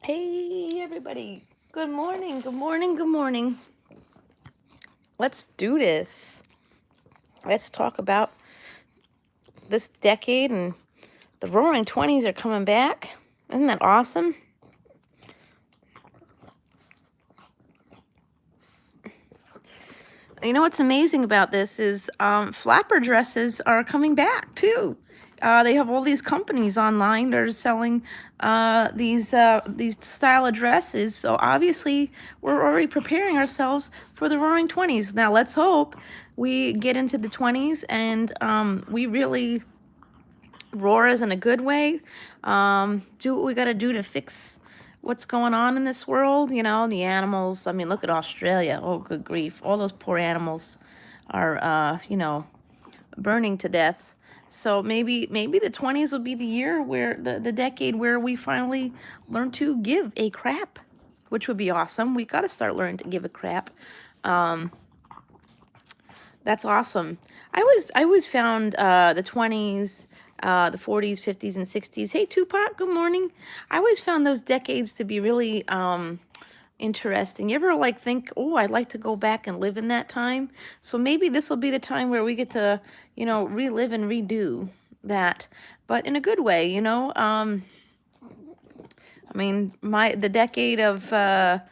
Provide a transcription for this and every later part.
Hey, everybody. Good morning. Good morning. Good morning. Let's do this. Let's talk about this decade and the roaring 20s are coming back. Isn't that awesome? You know what's amazing about this is flapper dresses are coming back too. They have all these companies online that are selling these style of dresses. So obviously, we're already preparing ourselves for the Roaring 20s. Now let's hope we get into the 20s and we really roar as in a good way. Do what we got to do to fix what's going on in this world. You know, the animals. I mean, look at Australia. Oh, good grief! All those poor animals are, burning to death. So maybe the 20s will be the year where the decade where we finally learn to give a crap, which would be awesome. We got to start learning to give a crap. Um, that's awesome. I always found the 20s, the 40s, 50s, and 60s. Hey, Tupac, good morning. I always found those decades to be really interesting. You ever like think, oh, I'd like to go back and live in that time? So maybe this will be the time where we get to, relive and redo that, but in a good way, I mean, the decade of the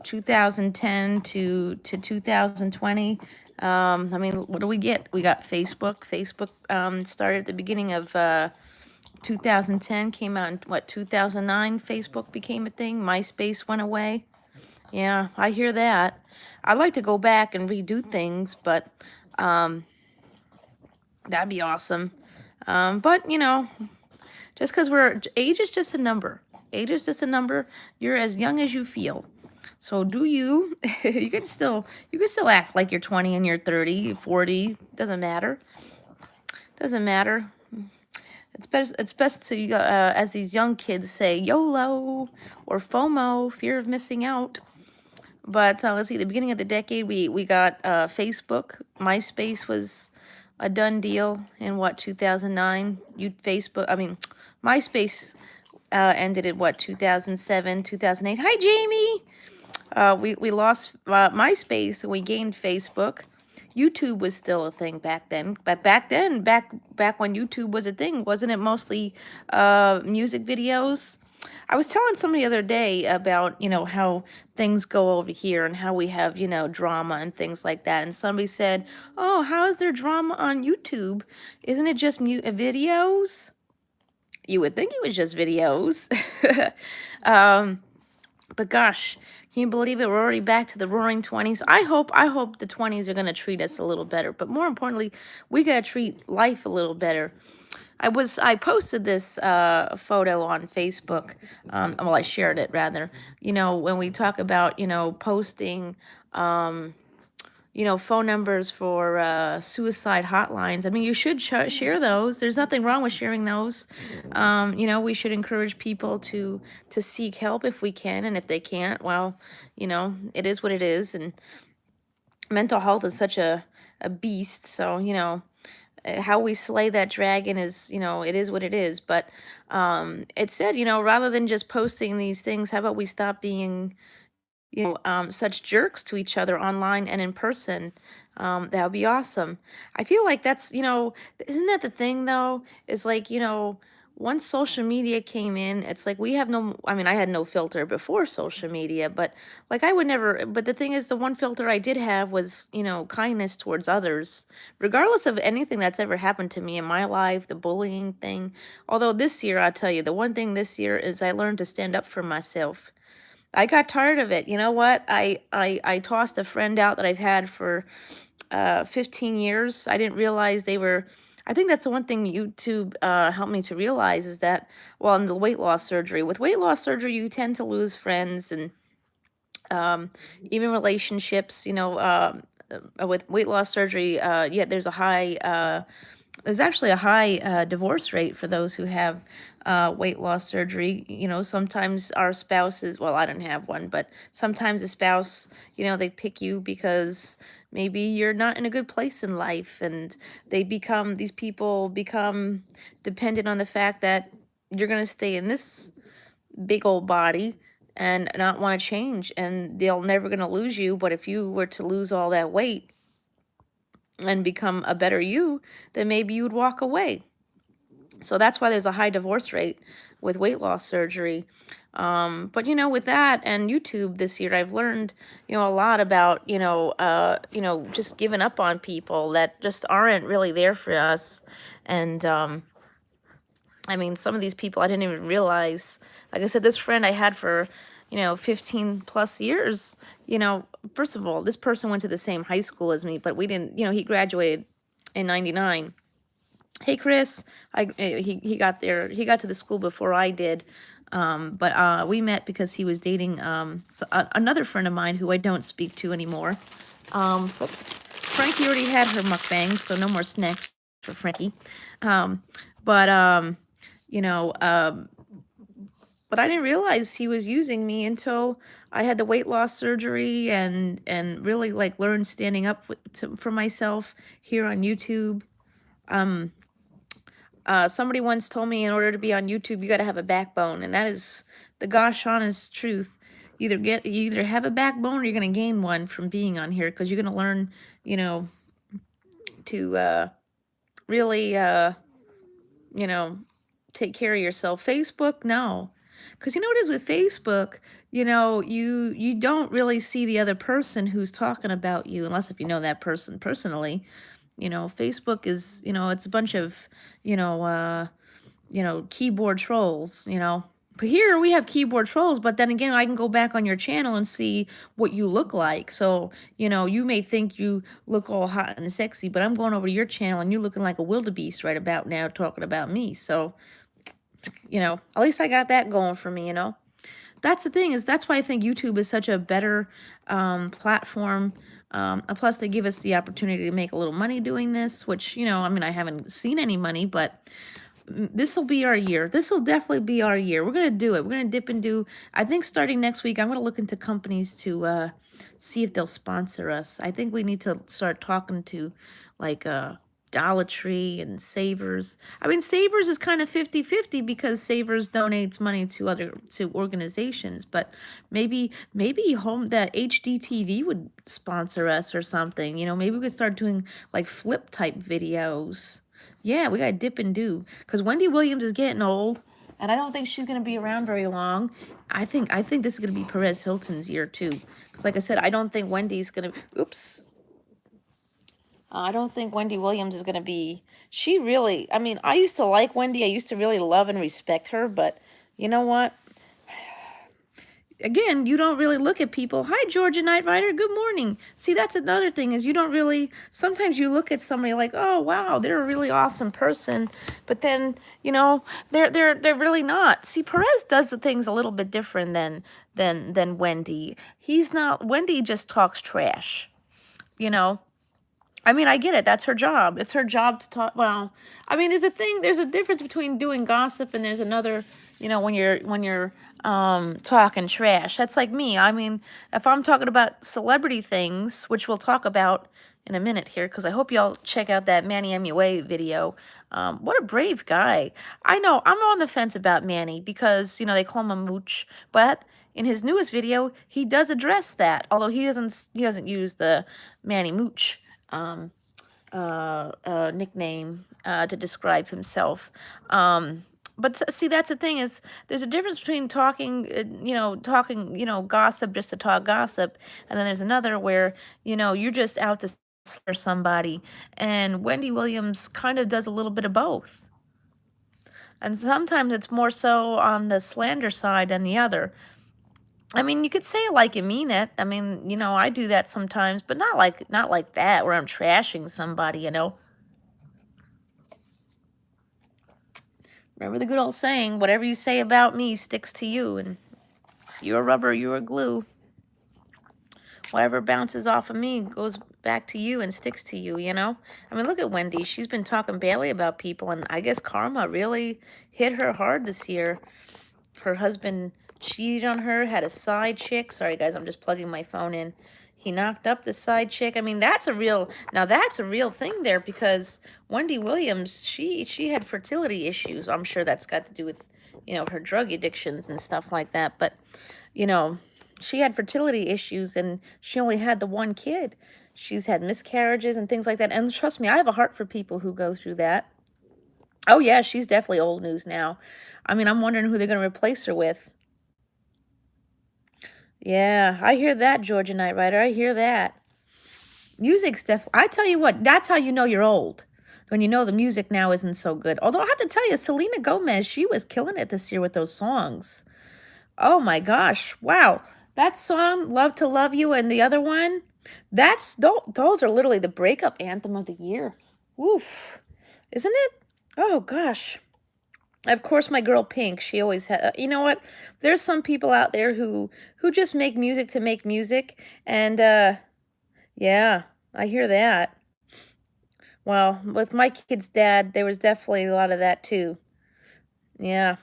2010 to 2020. I mean, what do we get? We got Facebook. Facebook started at the beginning of 2010, came out in what 2009. Facebook became a thing. MySpace went away. Yeah, I hear that. I'd like to go back and redo things, but um, that'd be awesome. But just because age is just a number. Age is just a number. You're as young as you feel. So do you? You can still act like you're 20 and you're 30, 40. Doesn't matter. Doesn't matter. It's best to as these young kids say, YOLO or FOMO, fear of missing out. But let's see, the beginning of the decade, we got Facebook. MySpace was a done deal in what 2009. MySpace ended in what 2007, 2008. Hi, Jamie. We lost MySpace and we gained Facebook. YouTube was still a thing back then, but back when YouTube was a thing, wasn't it mostly music videos? I was telling somebody the other day about, how things go over here and how we have, drama and things like that. And somebody said, "Oh, how is there drama on YouTube? Isn't it just videos?" You would think it was just videos. um, but gosh, can you believe it? We're already back to the roaring 20s. I hope the 20s are going to treat us a little better. But more importantly, we got to treat life a little better. I posted this photo on Facebook. Well, I shared it rather. When we talk about, posting, um, phone numbers for suicide hotlines. I mean, you should share those. There's nothing wrong with sharing those. We should encourage people to seek help if we can, and if they can't, well, it is what it is. And mental health is such a beast. So how we slay that dragon is, it is what it is. But it said, rather than just posting these things, how about we stop being such jerks to each other online and in person. That would be awesome. I feel like isn't that the thing though? Is like, once social media came in, it's like we have no, I mean, I had no filter before social media, but like I would never, but the thing is, the one filter I did have was, kindness towards others, regardless of anything that's ever happened to me in my life, the bullying thing. Although this year, I'll tell you, the one thing this year is I learned to stand up for myself. I got tired of it. You know what? I tossed a friend out that I've had for 15 years. I didn't realize they were. I think that's the one thing YouTube helped me to realize is that, well, in the weight loss surgery, with weight loss surgery, you tend to lose friends and even relationships. With weight loss surgery, yeah, there's actually a high divorce rate for those who have weight loss surgery. Sometimes our spouses, well, I don't have one, but sometimes the spouse, they pick you because maybe you're not in a good place in life, and these people become dependent on the fact that you're going to stay in this big old body and not want to change, and they're never going to lose you. But if you were to lose all that weight and become a better you, then maybe you would walk away. So that's why there's a high divorce rate with weight loss surgery. But with that and YouTube this year, I've learned, a lot about, just giving up on people that just aren't really there for us. And I mean, some of these people I didn't even realize. Like I said, this friend I had for, 15 plus years, first of all, this person went to the same high school as me, but we didn't, he graduated in 99. Hey, Chris, he got there. He got to the school before I did, but we met because he was dating another friend of mine who I don't speak to anymore. Whoops, Frankie already had her mukbangs, so no more snacks for Frankie. But I didn't realize he was using me until I had the weight loss surgery and really like learned standing up for myself here on YouTube. Somebody once told me in order to be on YouTube, you got to have a backbone, and that is the gosh honest truth. You either have a backbone or you're going to gain one from being on here, because you're going to learn, to really, take care of yourself. Facebook, no. Because you know what it is with Facebook, you don't really see the other person who's talking about you, unless if you know that person personally. Facebook is, it's a bunch of, keyboard trolls, But here we have keyboard trolls, but then again, I can go back on your channel and see what you look like. So, you may think you look all hot and sexy, but I'm going over to your channel and you're looking like a wildebeest right about now talking about me. So, at least I got that going for me, That's the thing, that's why I think YouTube is such a better platform. Plus, they give us the opportunity to make a little money doing this, which, I haven't seen any money, but this will be our year. This will definitely be our year. We're going to do it. We're going to dip and do. I think starting next week, I'm going to look into companies to see if they'll sponsor us. I think we need to start talking to like Dollar Tree and Savers. I mean, Savers is kind of 50-50 because Savers donates money to organizations, but maybe the HDTV would sponsor us or something. Maybe we could start doing like flip type videos. Yeah, we gotta dip and do, because Wendy Williams is getting old, and I don't think she's gonna be around very long. I think this is gonna be Perez Hilton's year too, because like I said, I don't think Wendy's gonna. Oops. I don't think Wendy Williams is going to be, I used to like Wendy. I used to really love and respect her, but you know what? Again, you don't really look at people. Hi, Georgia Knight Rider. Good morning. See, that's another thing, is you don't really, sometimes you look at somebody like, oh, wow, they're a really awesome person. But then, they're really not. See, Perez does the things a little bit different than Wendy. Wendy just talks trash, I get it. That's her job. It's her job to talk. Well, there's a difference between doing gossip and there's another, when you're talking trash. That's like me. If I'm talking about celebrity things, which we'll talk about in a minute here, because I hope y'all check out that Manny MUA video. What a brave guy. I know I'm on the fence about Manny because, they call him a mooch, but in his newest video, he does address that, although he doesn't use the Manny Mooch nickname to describe himself. But see, that's the thing, is there's a difference between talking gossip just to talk gossip, and then there's another where, you're just out to slander somebody, and Wendy Williams kind of does a little bit of both. And sometimes it's more so on the slander side than the other. You could say it like you mean it. I do that sometimes, but not like that, where I'm trashing somebody, Remember the good old saying, whatever you say about me sticks to you, and you're rubber, you're glue. Whatever bounces off of me goes back to you and sticks to you, Look at Wendy. She's been talking badly about people, and I guess karma really hit her hard this year. Her husband cheated on her, had a side chick. Sorry, guys, I'm just plugging my phone in. He knocked up the side chick. That's a real thing there, because Wendy Williams, she had fertility issues. I'm sure that's got to do with her drug addictions and stuff like that. But, you know, she had fertility issues and she only had the one kid. She's had miscarriages and things like that. And trust me, I have a heart for people who go through that. Oh, yeah, she's definitely old news now. I mean, I'm wondering who they're going to replace her with. Yeah, I hear that, Georgia Knight Rider. I hear that. Music's definitely, I tell you what, that's how you know you're old. When you know the music now isn't so good. Although I have to tell you, Selena Gomez, she was killing it this year with those songs. Oh my gosh. Wow. That song, Love to Love You, and the other one, those are literally the breakup anthem of the year. Oof. Isn't it? Oh gosh. Of course, my girl Pink, she always had, you know what? There's some people out there who just make music to make music, and yeah, I hear that. Well, with my kid's dad, there was definitely a lot of that too. Yeah.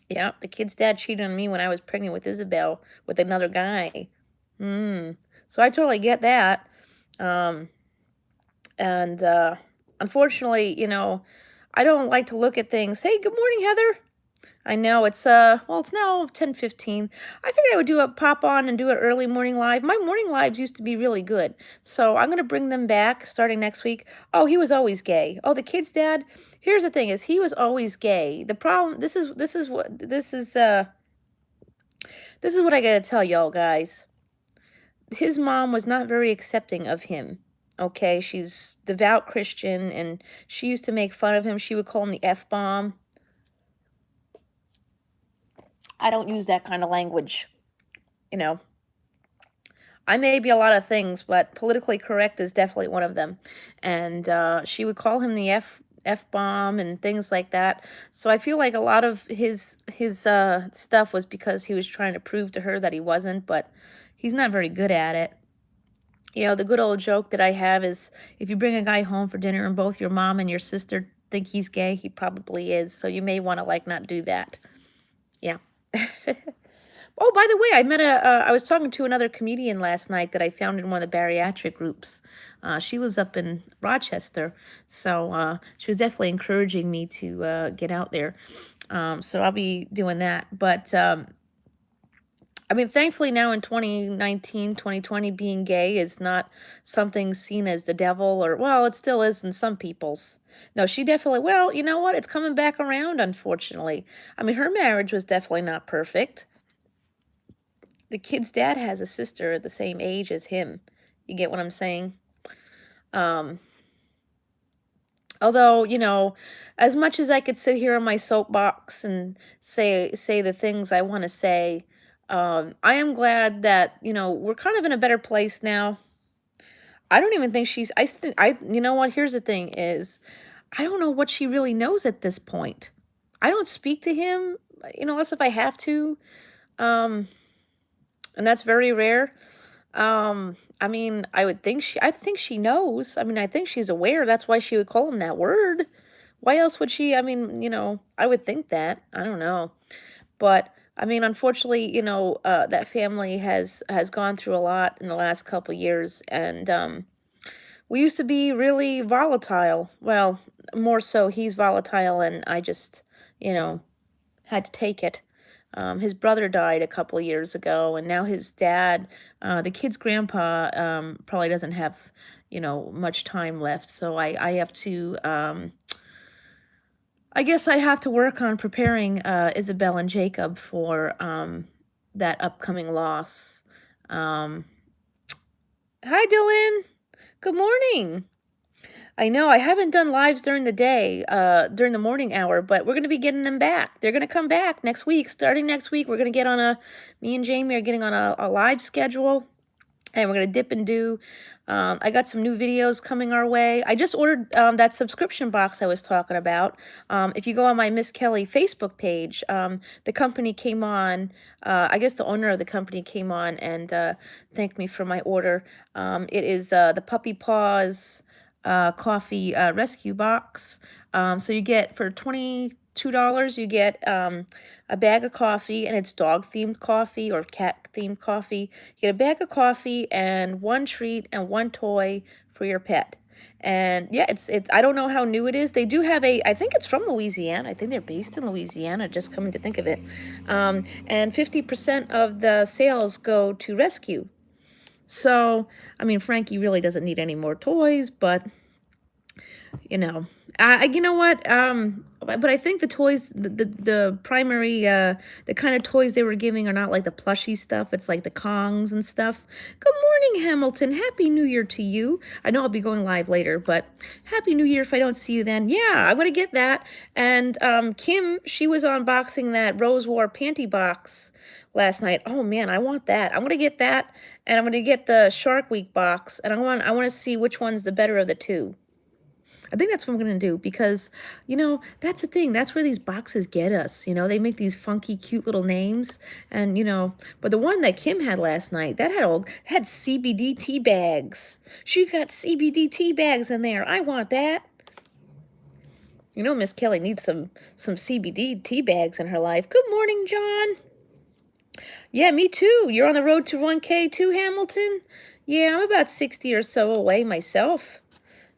Yeah, the kid's dad cheated on me when I was pregnant with Isabel with another guy. Mm. So I totally get that. Um, and unfortunately, I don't like to look at things. Hey, good morning, Heather. I know it's well, it's now 10:15. I figured I would do a pop on and do an early morning live. My morning lives used to be really good. So I'm gonna bring them back starting next week. Oh, he was always gay. Oh, the kid's dad. Here's the thing is he was always gay. The problem this is what I gotta tell y'all guys. His mom was not very accepting of him. Okay, she's devout Christian and she used to make fun of him. She would call him the F bomb. I don't use that kind of language, you know. I may be a lot of things, but politically correct is definitely one of them. And she would call him the F bomb and things like that. So I feel like a lot of his stuff was because he was trying to prove to her that he wasn't, but he's not very good at it. The good old joke that I have is if you bring a guy home for dinner and both your mom and your sister think he's gay, he probably is. So you may want to like not do that. Yeah. Oh, by the way, I was talking to another comedian last night that I found in one of the bariatric groups. She lives up in Rochester, so she was definitely encouraging me to get out there. So I'll be doing that. But I mean, thankfully now in 2019, 2020, being gay is not something seen as the devil or, well, it still is in some people's. No, she definitely, well, you know what? It's coming back around, unfortunately. I mean, her marriage was definitely not perfect. The kid's dad has a sister the same age as him. You get what I'm saying? Um, Although, as much as I could sit here on my soapbox and say the things I want to say, I am glad that, we're kind of in a better place now. I don't even think you know what, here's the thing is, I don't know what she really knows at this point. I don't speak to him, unless if I have to. Um, and that's very rare. I mean, I think she knows. I mean, I think she's aware. That's why she would call him that word. Why else would she? I mean, I would think that. I don't know. But I mean, unfortunately, that family has gone through a lot in the last couple years, and we used to be really volatile. Well, more so, he's volatile, and I just, you know, had to take it. His brother died a couple of years ago, and now his dad, the kid's grandpa, probably doesn't have, much time left. So I have to, I guess I have to work on preparing Isabel and Jacob for that upcoming loss. Um, Hi, Dylan. Good morning. I know I haven't done lives during the day, during the morning hour, but we're going to be getting them back. They're going to come back next week. Starting next week, we're going to get on me and Jamie are getting on a live schedule, and we're going to dip and do. I got some new videos coming our way. I just ordered that subscription box I was talking about. If you go on my Miss Kelly Facebook page, the company came on, I guess the owner of the company came on and thanked me for my order. It is the Puppy Paws coffee rescue box. So you get for $22, you get a bag of coffee, and it's dog themed coffee or cat themed coffee. You get a bag of coffee and one treat and one toy for your pet. And yeah, it's I don't know how new it is. They do have I think it's from Louisiana. I think they're based in Louisiana, just coming to think of it. And 50% of the sales go to rescue. So, I mean, Frankie really doesn't need any more toys, but you know, you know what? But I think the toys, the primary, the kind of toys they were giving are not like the plushy stuff. It's like the Kongs and stuff. Good morning, Hamilton. Happy New Year to you. I know I'll be going live later, but Happy New Year if I don't see you then. Yeah, I'm gonna get that. And Kim, she was unboxing that Rose War panty box last night. Oh man, I want that. I'm gonna get that, and I'm gonna get the Shark Week box, and I want to see which one's the better of the two. I think that's what I'm going to do because, that's the thing. That's where these boxes get us. They make these funky, cute little names. And, but the one that Kim had last night, that had CBD tea bags. She got CBD tea bags in there. I want that. Miss Kelly needs some CBD tea bags in her life. Good morning, John. Yeah, me too. You're on the road to 1K too, Hamilton? Yeah, I'm about 60 or so away myself.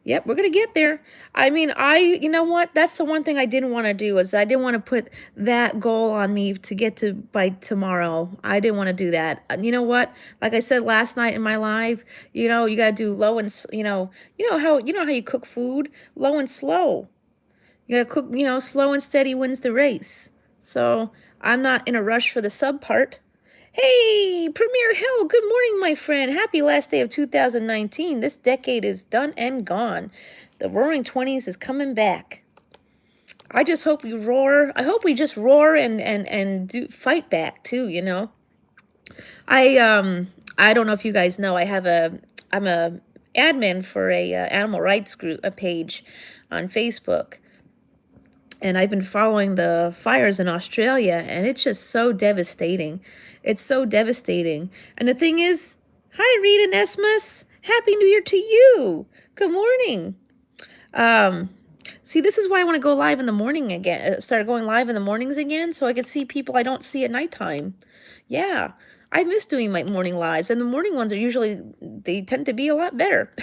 Yep, we're going to get there. I mean, you know what? That's the one thing I didn't want to do is I didn't want to put that goal on me to get to by tomorrow. I didn't want to do that. You know what? Like I said last night in my live, you got to do low and, how you cook food, low and slow. You got to cook, slow and steady wins the race. So I'm not in a rush for the sub part. Hey, Premier Hill, good morning, my friend. Happy last day of 2019. This decade is done and gone. The Roaring 20s is coming back. I just hope we roar. I hope we just roar and do fight back too, I don't know if you guys know, I'm a admin for a animal rights group, a page on Facebook. And I've been following the fires in Australia, and it's just so devastating. It's so devastating. And the thing is, hi, Rita Nesmus. Happy New Year to you. Good morning. See, this is why I want to go live in the morning again. Start going live in the mornings again, so I can see people I don't see at nighttime. Yeah, I miss doing my morning lives, and the morning ones they tend to be a lot better.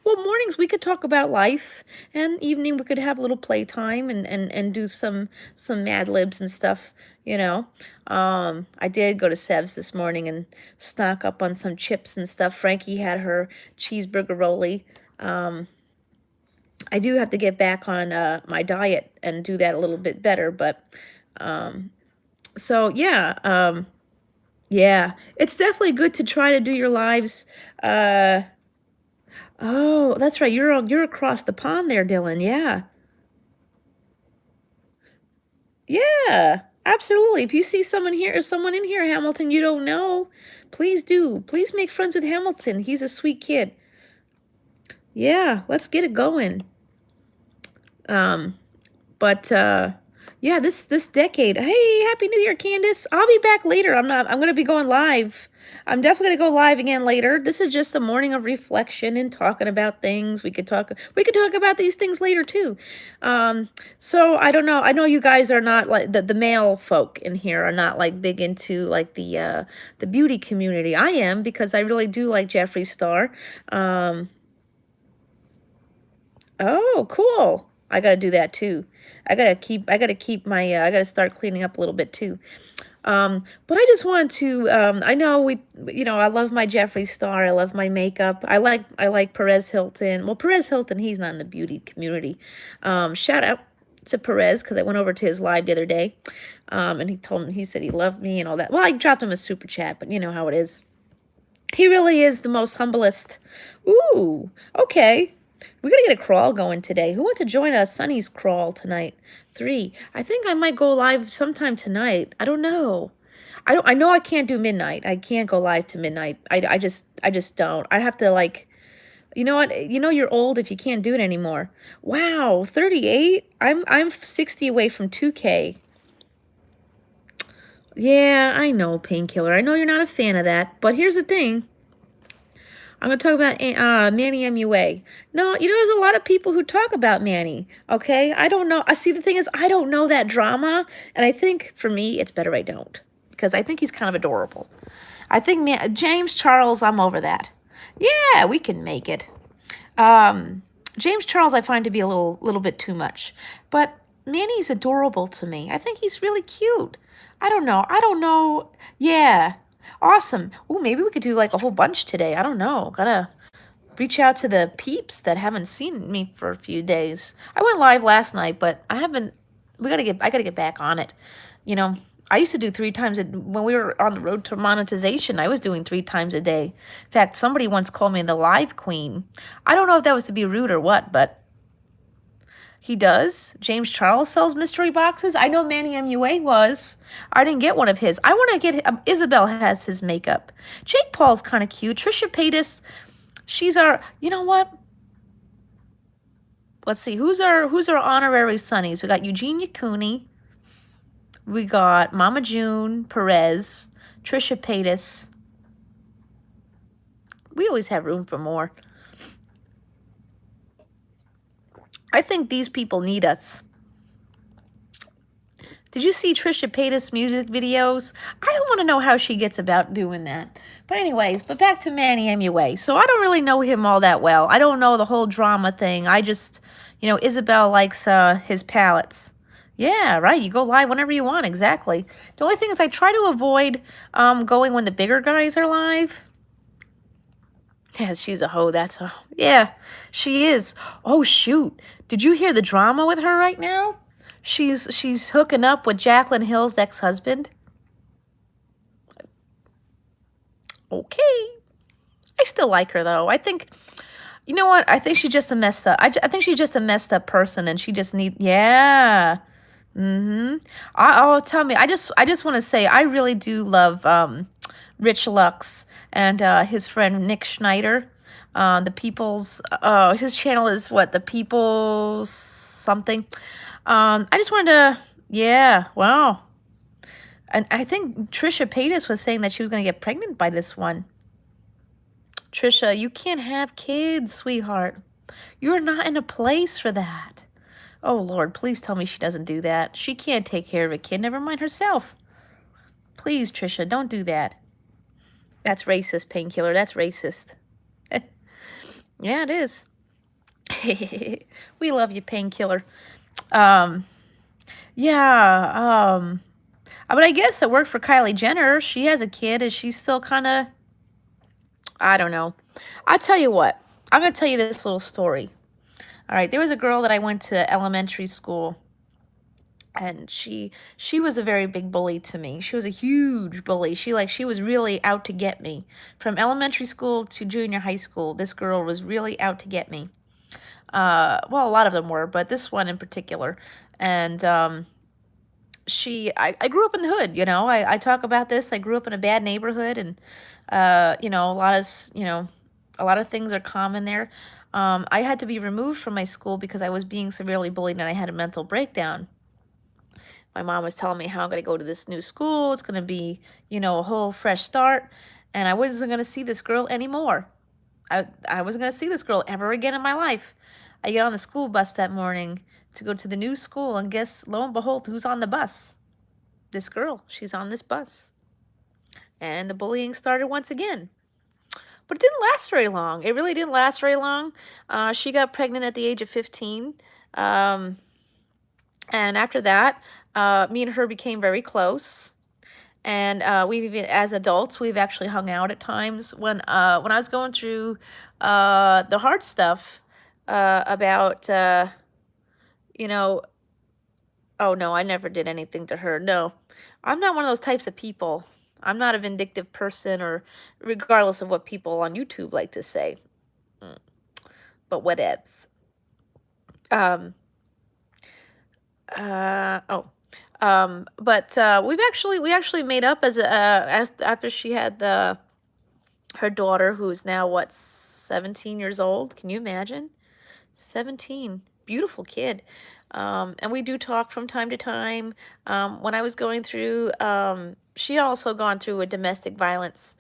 Well, mornings we could talk about life, and evening we could have a little playtime and do some Mad Libs and stuff, I did go to Sev's this morning and stock up on some chips and stuff. Frankie had her cheeseburger rolly. I do have to get back on my diet and do that a little bit better, but so yeah, yeah, it's definitely good to try to do your lives. Oh, that's right. You're across the pond there, Dylan. Yeah. Yeah, absolutely. If you see someone in here, Hamilton, you don't know, please do. Please make friends with Hamilton. He's a sweet kid. Yeah, let's get it going. But yeah, this decade. Hey, Happy New Year, Candace. I'll be back later. I'm gonna be going live. I'm definitely gonna go live again later. This is just a morning of reflection and talking about things. We could talk about these things later too. So I don't know. I know you guys are not like the male folk in here are not like big into like the beauty community. I am because I really do like Jeffree Star. Oh, cool. I gotta do that too. I gotta keep my, I gotta start cleaning up a little bit too. But I just want to, I know I love my Jeffree Star. I love my makeup. I like Perez Hilton. Well, Perez Hilton, he's not in the beauty community. Shout out to Perez because I went over to his live the other day. And he said he loved me and all that. Well, I dropped him a super chat, but you know how it is. He really is the most humblest. Ooh, okay. We're going to get a crawl going today. Who wants to join us? Sunny's crawl tonight. 3. I think I might go live sometime tonight. I don't know. I know I can't do midnight. I can't go live to midnight. I just don't. I have to like, you know what? You're old if you can't do it anymore. Wow, 38? I'm 60 away from 2K. Yeah, I know, Painkiller. I know you're not a fan of that, but here's the thing. I'm going to talk about Manny MUA. No, there's a lot of people who talk about Manny, okay? I don't know. I see, the thing is, I don't know that drama, and I think, for me, it's better I don't, because I think he's kind of adorable. I think James Charles, I'm over that. Yeah, we can make it. Um, James Charles I find to be a little bit too much, but Manny's adorable to me. I think he's really cute. I don't know. I don't know. Yeah. Awesome. Oh, maybe we could do like a whole bunch today. I don't know. Gotta reach out to the peeps that haven't seen me for a few days. I went live last night, but I haven't. I gotta get back on it. You know, I used to do 3 times when we were on the road to monetization. I was doing 3 times a day. In fact, somebody once called me the live queen. I don't know if that was to be rude or what, but he does. James Charles sells mystery boxes. I know Manny MUA was. I didn't get one of his. I want to get. Isabel has his makeup. Jake Paul's kind of cute. Trisha Paytas. She's our. You know what? Let's see. Who's our honorary Sonnies? We got Eugenia Cooney. We got Mama June Perez, Trisha Paytas. We always have room for more. I think these people need us. Did you see Trisha Paytas' music videos? I don't want to know how she gets about doing that. But anyways, but back to Manny MUA. So I don't really know him all that well. I don't know the whole drama thing. I just, Isabel likes his palettes. Yeah, right. You go live whenever you want. Exactly. The only thing is I try to avoid going when the bigger guys are live. Yeah, she's a hoe. Yeah, she is. Oh, shoot. Did you hear the drama with her right now? She's hooking up with Jaclyn Hill's ex-husband. Okay. I still like her, though. I think, you know what? I think she's just a messed up. I think she's just a messed up person, and she just yeah. Mm-hmm. Tell me. I just want to say I really do love Rich Lux and his friend Nick Schneider. The People's his channel is what, the People's something. I just wanted to, yeah, wow. And I think Trisha Paytas was saying that she was going to get pregnant by this one. Trisha, you can't have kids, sweetheart. You're not in a place for that. Oh, Lord, please tell me she doesn't do that. She can't take care of a kid, never mind herself. Please, Trisha, don't do that. That's racist, Painkiller. That's racist. Yeah, it is. We love you, Painkiller. Yeah, but I guess it worked for Kylie Jenner. She has a kid. Is she still kind of, I don't know. I'll tell you what. I'm going to tell you this little story. All right, there was a girl that I went to elementary school, and she was a very big bully to me. She was a huge bully. She was really out to get me. From elementary school to junior high school, this girl was really out to get me. Well, a lot of them were, but this one in particular. And I grew up in the hood, I talk about this. I grew up in a bad neighborhood, and a lot of things are common there. I had to be removed from my school because I was being severely bullied and I had a mental breakdown. My mom was telling me how I'm going to go to this new school. It's going to be, a whole fresh start. And I wasn't going to see this girl anymore. I wasn't going to see this girl ever again in my life. I get on the school bus that morning to go to the new school, and guess, lo and behold, who's on the bus? This girl. She's on this bus. And the bullying started once again. But it didn't last very long. It really didn't last very long. She got pregnant at the age of 15. And after that, me and her became very close. And as adults, we've actually hung out at times. When I was going through the hard stuff about, oh no, I never did anything to her. No, I'm not one of those types of people. I'm not a vindictive person, or regardless of what people on YouTube like to say. But whatevs. But we actually made up as after she had her daughter, who's now what, 17 years old. Can you imagine? 17. Beautiful kid. And we do talk from time to time. When I was going through, she had also gone through a domestic violence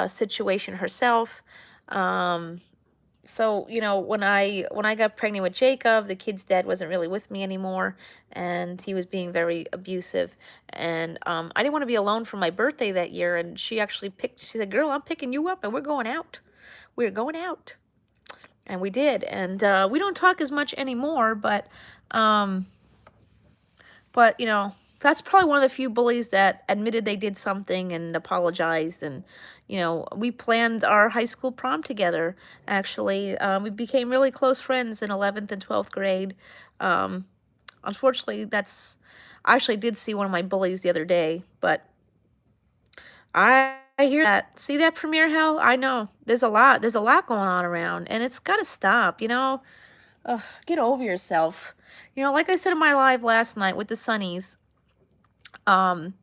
situation herself. So, when I got pregnant with Jacob, the kid's dad wasn't really with me anymore, and he was being very abusive. And I didn't want to be alone for my birthday that year, and she said, girl, I'm picking you up, and we're going out. We're going out. And we did. And we don't talk as much anymore, um, but, you know, that's probably one of the few bullies that admitted they did something and apologized. And, you know, we planned our high school prom together, actually. We became really close friends in 11th and 12th grade. Um, Unfortunately, I actually did see one of my bullies the other day, but I hear that. See that premiere hell? I know. There's a lot going on around, and it's got to stop, you know? Ugh, get over yourself. You know, like I said in my live last night with the Sunnies, um,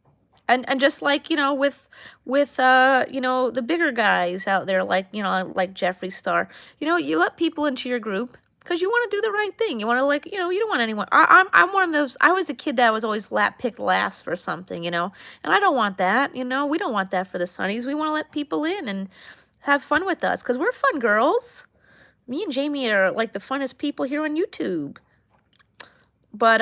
and just like, you know, with you know, the bigger guys out there, like, you know, like Jeffree Star, you know, you let people into your group because you want to do the right thing. You want to, like, you know, you don't want anyone. I'm one of those. I was a kid that was always picked last for something, you know, and I don't want that. You know, we don't want that for the Sunnies. We want to let people in and have fun with us because we're fun girls. Me and Jamie are like the funnest people here on YouTube. But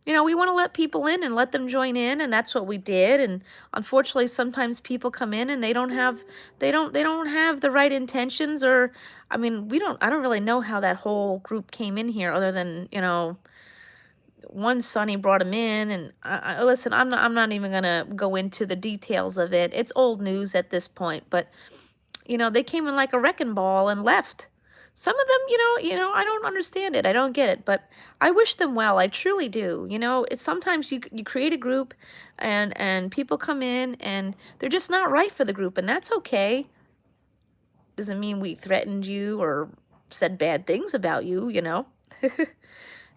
you know, we want to let people in and let them join in, and that's what we did. And unfortunately, sometimes people come in and they don't have the right intentions. Or I mean, I don't really know how that whole group came in here, other than, you know, one Sonny brought him in. And listen, I'm not even gonna go into the details of it. It's old news at this point. But you know, they came in like a wrecking ball and left. Some of them, I don't understand it. I don't get it, but I wish them well. I truly do. You know, it's sometimes you create a group, and people come in and they're just not right for the group, and that's okay. Doesn't mean we threatened you or said bad things about you, you know.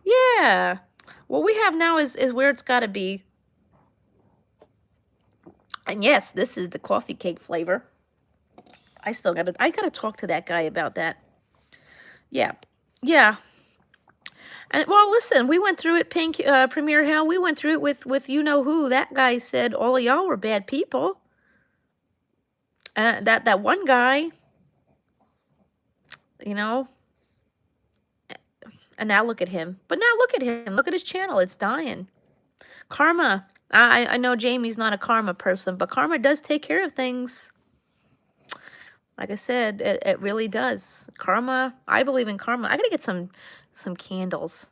Yeah. What we have now is where it's got to be. And yes, this is the coffee cake flavor. I gotta talk to that guy about that. Yeah. Yeah. And well, listen, we went through it, Pink Premier Hell. We went through it with you know who. That guy said all of y'all were bad people. That one guy, you know, and now look at him. But now look at him. Look at his channel. It's dying. Karma. I know Jamie's not a karma person, but karma does take care of things. Like I said, it really does. Karma. I believe in karma. I gotta get some candles.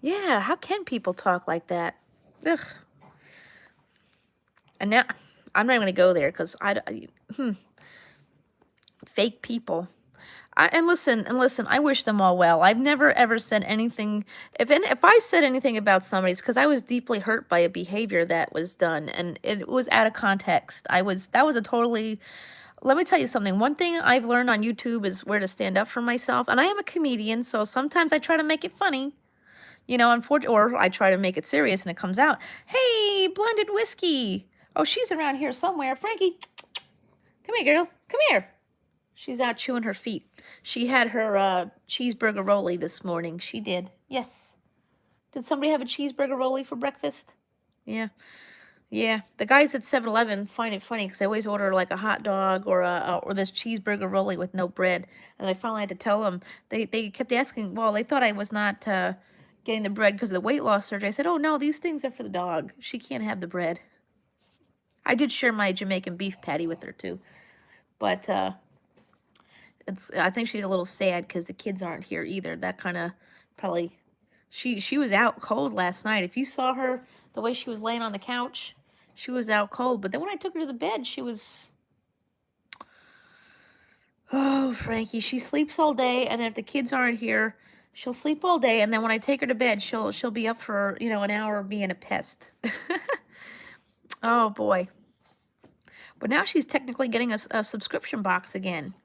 Yeah. How can people talk like that? Ugh. And now, I'm not even going to go there because fake people. And listen, I wish them all well. I've never ever said anything. If I said anything about somebody, it's because I was deeply hurt by a behavior that was done, and it was out of context. That was a totally. Let me tell you something. One thing I've learned on YouTube is where to stand up for myself. And I am a comedian, so sometimes I try to make it funny. You know, unfortunately, or I try to make it serious and it comes out. Hey, blended whiskey. Oh, she's around here somewhere. Frankie, come here, girl. Come here. She's out chewing her feet. She had her cheeseburger rolly this morning. She did. Yes. Did somebody have a cheeseburger rolly for breakfast? Yeah. Yeah. The guys at 7-Eleven find it funny because I always order like a hot dog or this cheeseburger rolly with no bread. And I finally had to tell them. They kept asking. Well, they thought I was not getting the bread because of the weight loss surgery. I said, oh no, these things are for the dog. She can't have the bread. I did share my Jamaican beef patty with her too, but I think she's a little sad because the kids aren't here either. That kind of probably she was out cold last night. If you saw her the way she was laying on the couch, she was out cold. But then when I took her to the bed, she was, oh, Frankie, she sleeps all day, and if the kids aren't here, she'll sleep all day, and then when I take her to bed, she'll be up for, you know, an hour being a pest. Oh boy. But now she's technically getting a subscription box again.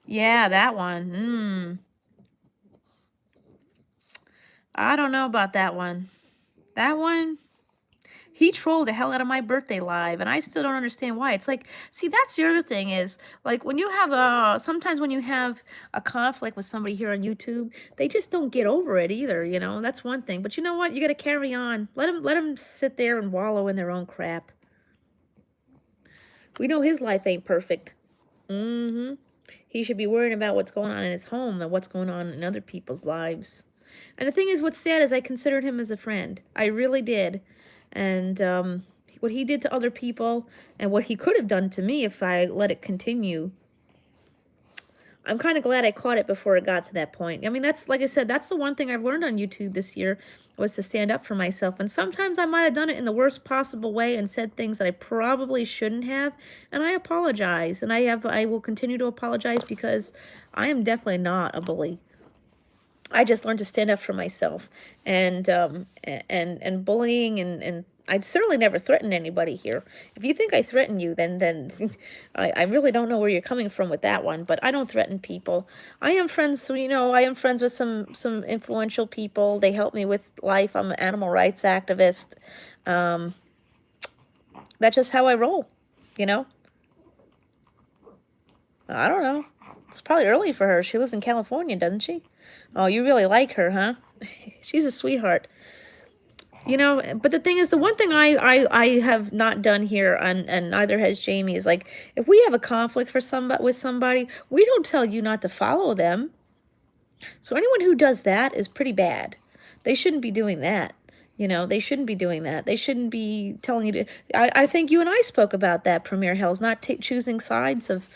Yeah, that one. I don't know about that one. That one, he trolled the hell out of my birthday live, and I still don't understand why. It's like, see, that's the other thing is, like, when you have sometimes when you have a conflict with somebody here on YouTube, they just don't get over it either, you know? That's one thing. But you know what? You got to carry on. Let them sit there and wallow in their own crap. We know his life ain't perfect. He should be worrying about what's going on in his home than what's going on in other people's lives. And the thing is, what's sad is I considered him as a friend. I really did. And what he did to other people and what he could have done to me if I let it continue. I'm kind of glad I caught it before it got to that point. I mean, that's like I said, that's the one thing I've learned on YouTube this year was to stand up for myself. And sometimes I might have done it in the worst possible way and said things that I probably shouldn't have. And I apologize. And I will continue to apologize because I am definitely not a bully. I just learned to stand up for myself, and bullying and I'd certainly never threatened anybody here. If you think I threaten you, then I really don't know where you're coming from with that one. But I don't threaten people. I am friends, so, I am friends with some influential people. They help me with life. I'm an animal rights activist. Um, that's just how I roll. You know. I don't know. It's probably early for her. She lives in California, doesn't she? Oh, you really like her, huh? She's a sweetheart. But the thing is, the one thing I have not done here, and neither has Jamie, is like, if we have a conflict with somebody, we don't tell you not to follow them. So anyone who does that is pretty bad. They shouldn't be doing that. They shouldn't be doing that. They shouldn't be telling you to. I think you and I spoke about that, Premier Hells, not choosing sides of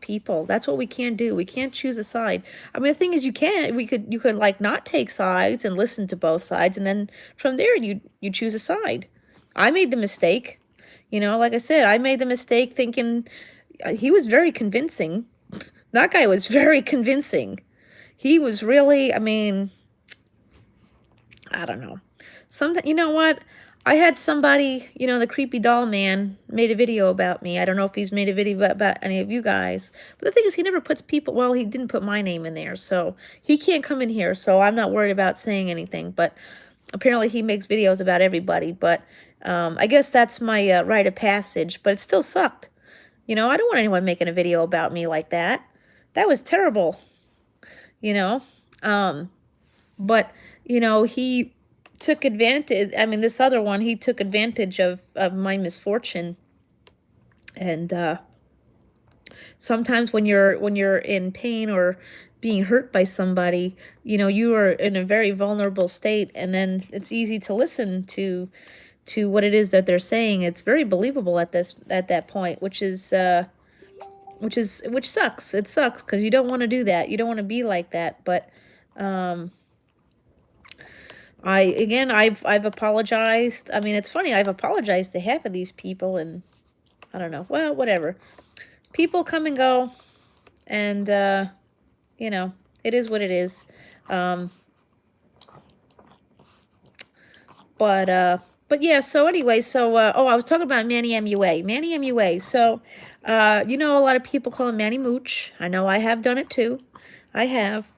people. That's what we can't do. We can't choose a side. I mean, the thing is, you could like not take sides and listen to both sides, and then from there you choose a side. I made the mistake. Like I said, I made the mistake thinking he was very convincing. That guy was very convincing. He was really, I mean, I don't know. You know what? I had somebody, the creepy doll man made a video about me. I don't know if he's made a video about any of you guys. But the thing is, he never puts people, well, he didn't put my name in there. So he can't come in here. So I'm not worried about saying anything. But apparently he makes videos about everybody. But I guess that's my rite of passage. But it still sucked. I don't want anyone making a video about me like that. That was terrible. But, he took advantage. I mean, this other one, he took advantage of my misfortune. And sometimes when you're in pain or being hurt by somebody, you are in a very vulnerable state, and then it's easy to listen to what it is that they're saying. It's very believable at that point, which sucks. It sucks because you don't want to do that. You don't want to be like that. But I've apologized. I mean, it's funny. I've apologized to half of these people, and I don't know. Well, whatever. People come and go, and it is what it is. But yeah. So anyway, I was talking about Manny MUA. Manny MUA. So, a lot of people call him Manny Mooch. I know I have done it too. I have.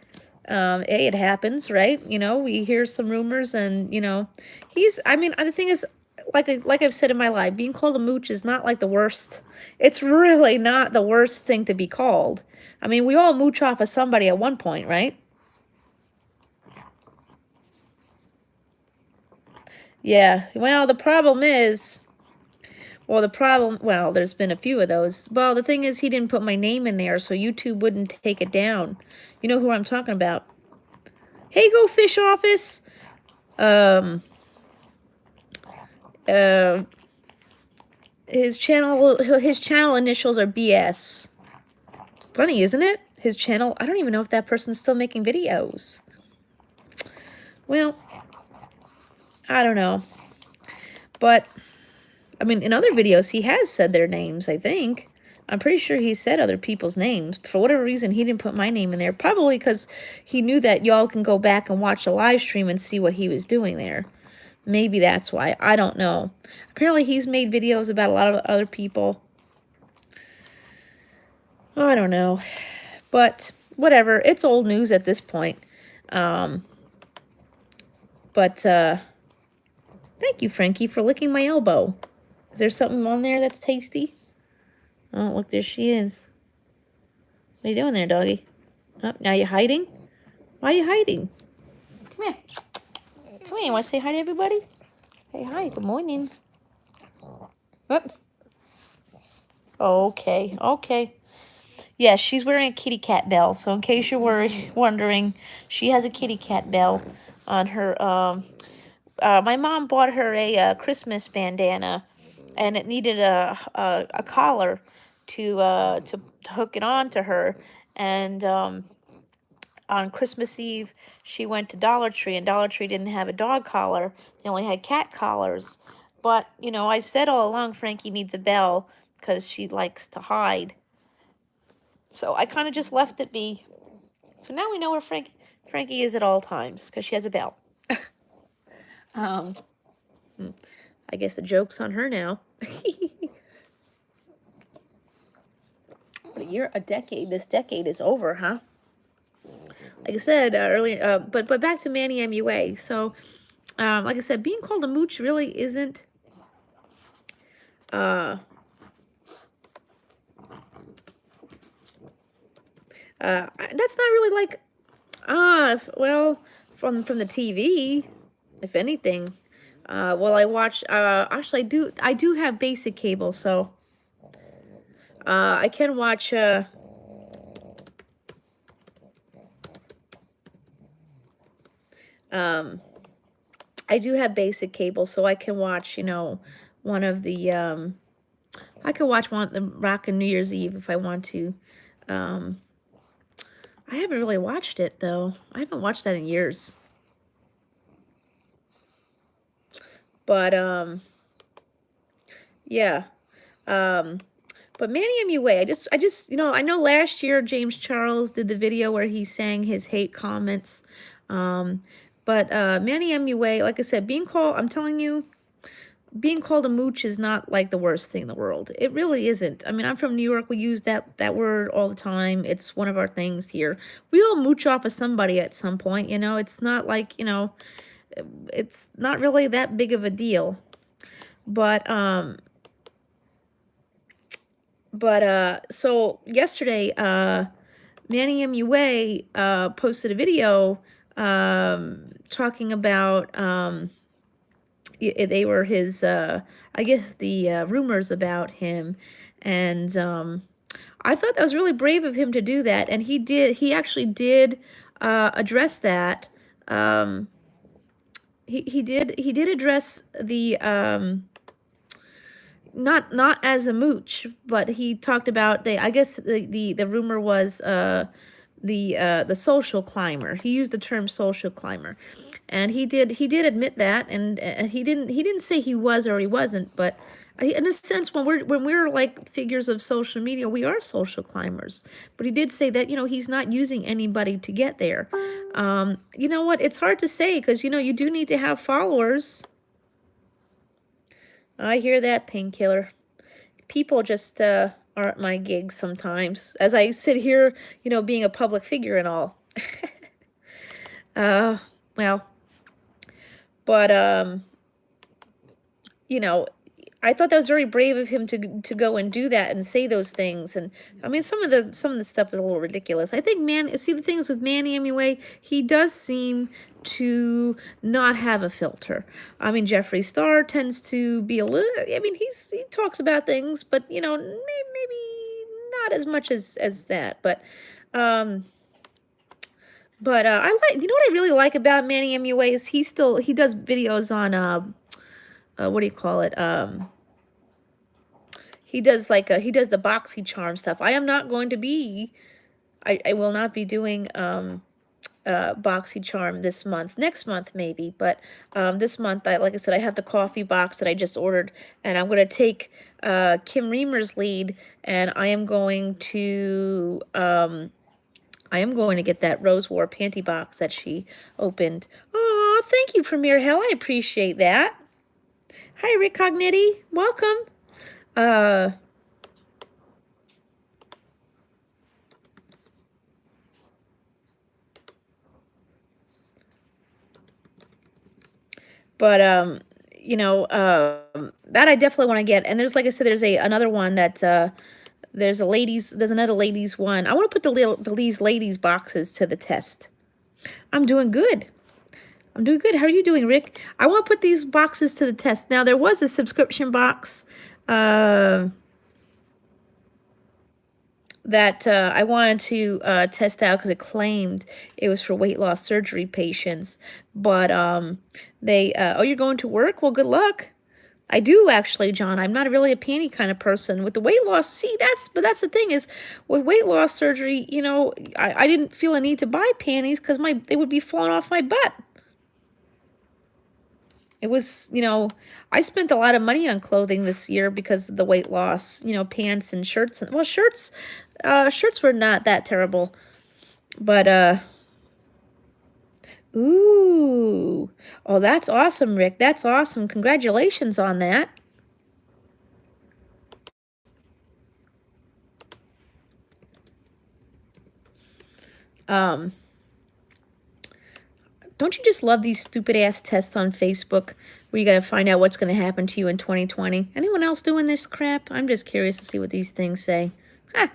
It happens, right? We hear some rumors, and I mean, the thing is, like I've said in my life, being called a mooch is not like the worst. It's really not the worst thing to be called. I mean, we all mooch off of somebody at one point, right? Yeah. Well, the problem is, there's been a few of those. Well, the thing is, he didn't put my name in there, so YouTube wouldn't take it down. You know who I'm talking about. Hey, Go Fish Office. His channel initials are BS. Funny, isn't it? His channel, I don't even know if that person's still making videos. Well, I don't know. But, I mean, in other videos, he has said their names, I think. I'm pretty sure he said other people's names. For whatever reason, he didn't put my name in there. Probably because he knew that y'all can go back and watch the live stream and see what he was doing there. Maybe that's why. I don't know. Apparently, he's made videos about a lot of other people. I don't know. But, whatever. It's old news at this point. Thank you, Frankie, for licking my elbow. Is there something on there that's tasty? Oh, look, there she is. What are you doing there, doggy? Oh, now you're hiding? Why are you hiding? Come here. Come here. You want to say hi to everybody? Hey, hi. Good morning. Whoop. Okay. Okay. Yeah, she's wearing a kitty cat bell. So in case you're wondering, she has a kitty cat bell on her. My mom bought her a Christmas bandana, and it needed a collar to hook it on to her. And on Christmas Eve, she went to Dollar Tree, and Dollar Tree didn't have a dog collar. They only had cat collars. But, you know, I said all along Frankie needs a bell because she likes to hide. So I kind of just left it be. So now we know where Frankie is at all times because she has a bell. I guess the joke's on her now. A decade. This decade is over, huh? Like I said earlier, but back to Manny MUA. So, like I said, being called a mooch really isn't. That's not really like. Well, from the TV, if anything. Well, I watch. Actually, I do have basic cable, so. I can watch. I do have basic cable, so I can watch, you know, one of the, I can watch one the Rockin' New Year's Eve if I want to. I haven't really watched it, though. I haven't watched that in years. But, yeah. But Manny MUA, I just, you know, I know last year James Charles did the video where he sang his hate comments. But Manny MUA, like I said, I'm telling you, being called a mooch is not like the worst thing in the world. It really isn't. I mean, I'm from New York. We use that word all the time. It's one of our things here. We all mooch off of somebody at some point, you know. It's not like, you know, it's not really that big of a deal. But so yesterday, Manny MUA posted a video talking about they were his I guess the rumors about him, and I thought that was really brave of him to do that, and he actually did address that. He did address the not as a mooch, but he talked about I guess the rumor was the social climber. He used the term social climber, and he did admit that, and he didn't say he was or he wasn't, but in a sense, when we're like figures of social media, we are social climbers. But he did say that, you know, he's not using anybody to get there. You know what? It's hard to say because, you know, you do need to have followers. I hear that, Painkiller. People just aren't my gig sometimes, as I sit here, you know, being a public figure and all. Well, but you know, I thought that was very brave of him to go and do that and say those things. And I mean, some of the stuff is a little ridiculous. I think the things with Manny MUA, he does seem to not have a filter. I mean, Jeffree Star tends to be a little. I mean, he talks about things, but you know, maybe not as much as that. But I like. You know what I really like about Manny MUA is he does videos on what do you call it? He does like he does the BoxyCharm stuff. I am not going to be. I will not be doing BoxyCharm this month. Next month maybe, but this month, like I said, I have the coffee box that I just ordered, and I'm going to take Kim Reamer's lead, and I am going to get that Rose War panty box that she opened. Oh, thank you, Premier Hell. I appreciate that. Hi, Rick Cognitti. Welcome. But you know, that I definitely want to get. And there's, like I said, there's another one that there's another ladies one. I want to put these ladies boxes to the test. I'm doing good. I'm doing good. How are you doing, Rick? I want to put these boxes to the test. Now, there was a subscription box that I wanted to test out because it claimed it was for weight loss surgery patients. But oh, you're going to work? Well, good luck. I do actually, John. I'm not really a panty kind of person. With the weight loss, see, that's the thing is, with weight loss surgery, I didn't feel a need to buy panties because they would be falling off my butt. It was, I spent a lot of money on clothing this year because of the weight loss, pants and shirts. Well, shirts were not that terrible, but, ooh, oh, that's awesome, Rick. That's awesome. Congratulations on that. Um, don't you just love these stupid ass tests on Facebook where you got to find out what's going to happen to you in 2020? Anyone else doing this crap? I'm just curious to see what these things say. Huh.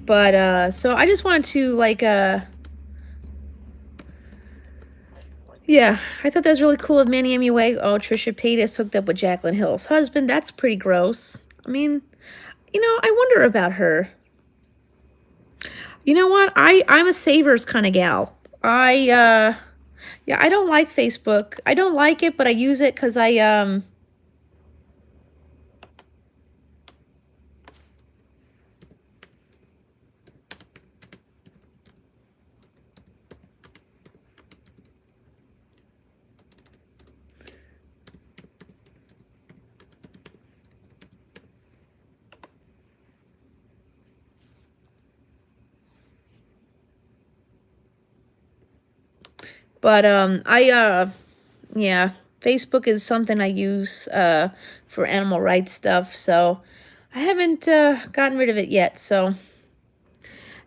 But so I just wanted to yeah, I thought that was really cool of Manny MUA. Oh, Trisha Paytas hooked up with Jaclyn Hill's husband. That's pretty gross. I mean, I wonder about her. You know what? I'm a savers kind of gal. Yeah, I don't like Facebook. I don't like it, but I use it because but yeah, Facebook is something I use for animal rights stuff, so I haven't gotten rid of it yet. So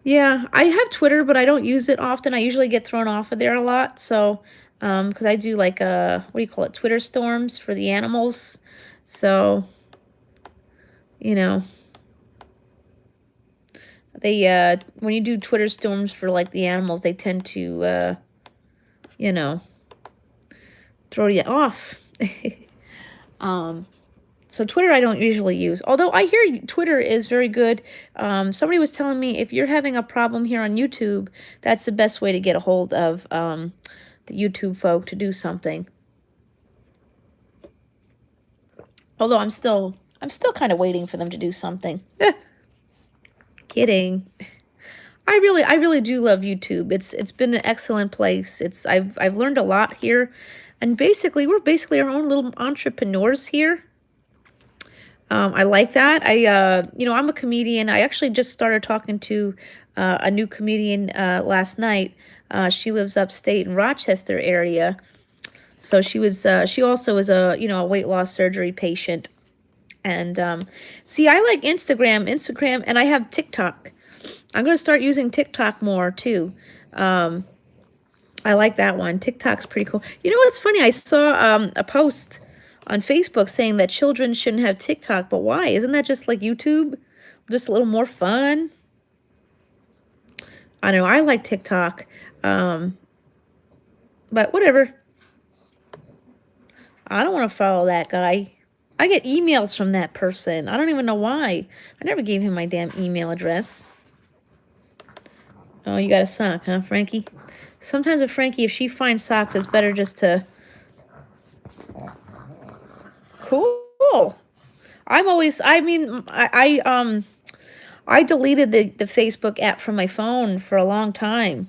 yeah, I have Twitter, but I don't use it often. I usually get thrown off of there a lot. So because I do like what do you call it, Twitter storms for the animals. So you know, they when you do Twitter storms for like the animals, they tend to you know, throw you off. So Twitter I don't usually use, although I hear Twitter is very good. Somebody was telling me if you're having a problem here on YouTube, that's the best way to get a hold of the YouTube folk to do something. Although I'm still kind of waiting for them to do something. Kidding. I really do love YouTube. It's been an excellent place. I've learned a lot here, and we're basically our own little entrepreneurs here. I like that. I'm a comedian. I actually just started talking to a new comedian last night. She lives upstate in Rochester area. So she also is a weight loss surgery patient. And see, I like Instagram, and I have TikTok. I'm going to start using TikTok more too. I like that one. TikTok's pretty cool. You know what's funny? I saw a post on Facebook saying that children shouldn't have TikTok, but why? Isn't that just like YouTube? Just a little more fun? I know, I like TikTok. But whatever. I don't want to follow that guy. I get emails from that person. I don't even know why. I never gave him my damn email address. Oh, you got a sock, huh, Frankie? Sometimes with Frankie, if she finds socks, it's better just to... Cool. I deleted the Facebook app from my phone for a long time.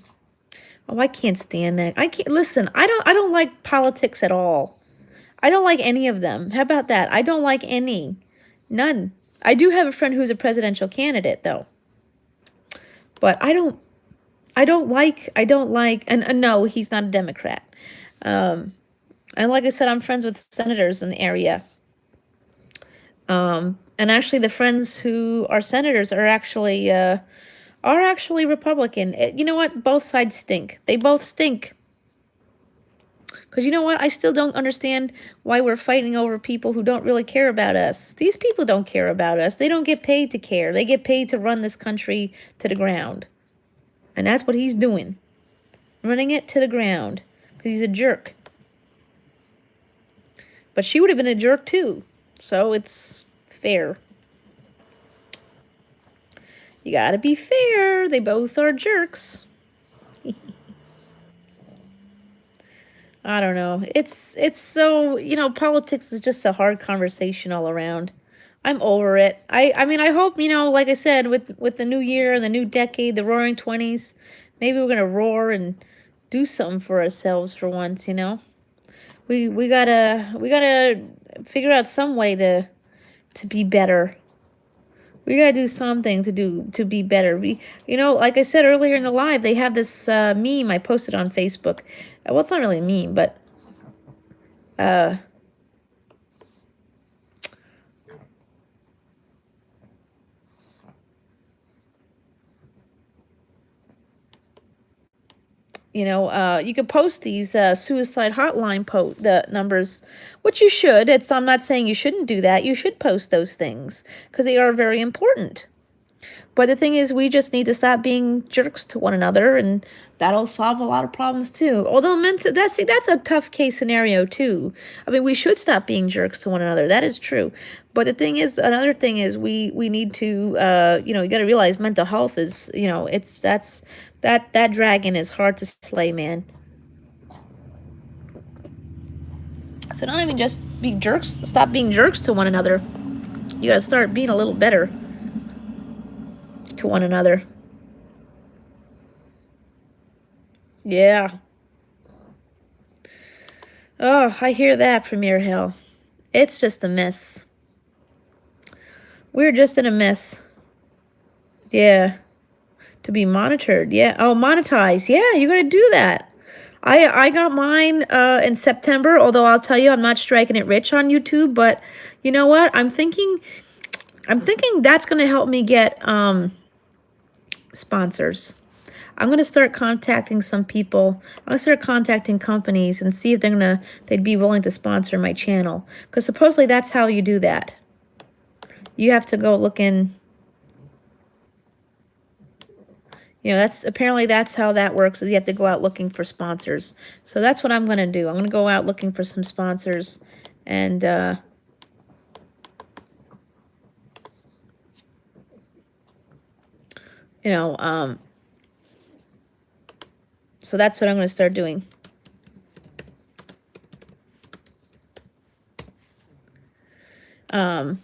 Oh, I can't stand that. Listen, I don't like politics at all. I don't like any of them. How about that? I don't like any. None. I do have a friend who's a presidential candidate though. But I don't like, and no, he's not a Democrat. And like I said, I'm friends with senators in the area. And actually the friends who are senators are actually Republican. You know what? Both sides stink. They both stink. Because you know what? I still don't understand why we're fighting over people who don't really care about us. These people don't care about us. They don't get paid to care. They get paid to run this country to the ground. And that's what he's doing. Running it to the ground. Because he's a jerk. But she would have been a jerk too. So it's fair. You gotta be fair. They both are jerks. I don't know. It's so, politics is just a hard conversation all around. I'm over it. I mean, I hope, like I said, with the new year, the new decade, the roaring 20s, maybe we're going to roar and do something for ourselves for once. We got to figure out some way to be better. We gotta do something to be better. Like I said earlier in the live, they have this meme I posted on Facebook. Well, it's not really a meme, but uh, you could post these suicide hotline the numbers, which you should. I'm not saying you shouldn't do that. You should post those things because they are very important. But the thing is, we just need to stop being jerks to one another, and that'll solve a lot of problems too. Although that's a tough case scenario too. I mean, we should stop being jerks to one another. That is true. But another thing is, we need to, you got to realize mental health is, that dragon is hard to slay, man. So don't even just be jerks. Stop being jerks to one another. You got to start being a little better to one another. Yeah. Oh, I hear that, Premier Hill. It's just a mess. We're just in a mess. Yeah. To be monitored. Yeah. Oh, monetize. Yeah, you gotta do that. I got mine in September, although I'll tell you I'm not striking it rich on YouTube, but you know what? I'm thinking that's gonna help me get sponsors. I'm going to start contacting some people. I'm going to start contacting companies and see if they'd be willing to sponsor my channel. Because supposedly that's how you do that. You have to go looking. Apparently that's how that works, is you have to go out looking for sponsors. So that's what I'm going to do. I'm going to go out looking for some sponsors and so that's what I'm going to start doing. So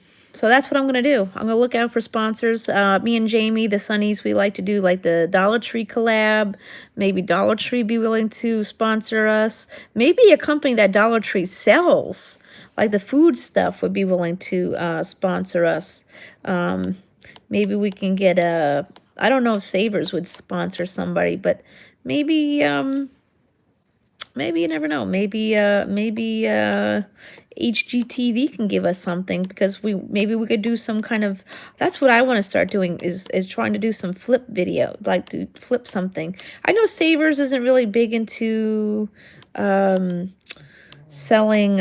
that's what I'm going to do. I'm going to look out for sponsors. Me and Jamie, the Sunnies, we like to do like the Dollar Tree collab. Maybe Dollar Tree be willing to sponsor us. Maybe a company that Dollar Tree sells, like the food stuff, would be willing to sponsor us. Maybe we can get I don't know if Savers would sponsor somebody, but maybe maybe you never know. Maybe HGTV can give us something, because maybe we could do some kind of. That's what I want to start doing, is trying to do some flip video, like to flip something. I know Savers isn't really big into selling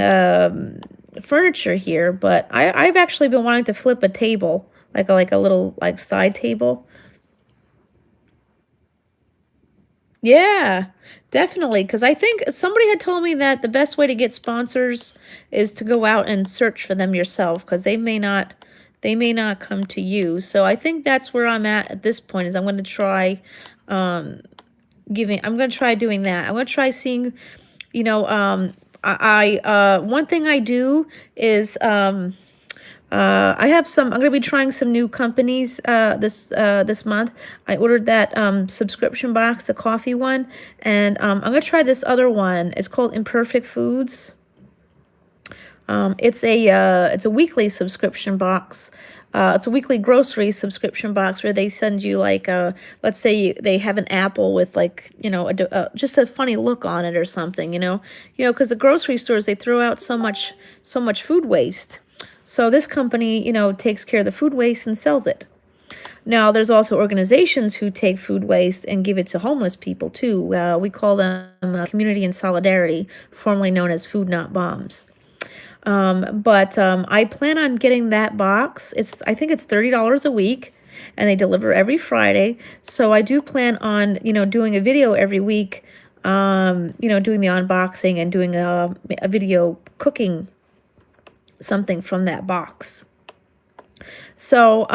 furniture here, but I've actually been wanting to flip a table, like a little like side table. Yeah, definitely. Because I think somebody had told me that the best way to get sponsors is to go out and search for them yourself, because they may not come to you. So I think that's where I'm at this point, is I'm going to try I'm going to try doing that. I'm going to try seeing, one thing I do is I'm going to be trying some new companies this month. I ordered that subscription box, the coffee one, and I'm going to try this other one. It's called Imperfect Foods. It's a weekly subscription box. It's a weekly grocery subscription box where they send you like let's say they have an apple with like just a funny look on it or something, because the grocery stores, they throw out so much food waste. So this company, takes care of the food waste and sells it. Now, there's also organizations who take food waste and give it to homeless people, too. We call them Community in Solidarity, formerly known as Food Not Bombs. But I plan on getting that box. I think it's $30 a week, and they deliver every Friday. So I do plan on, doing a video every week, doing the unboxing and doing a video cooking something from that box. So,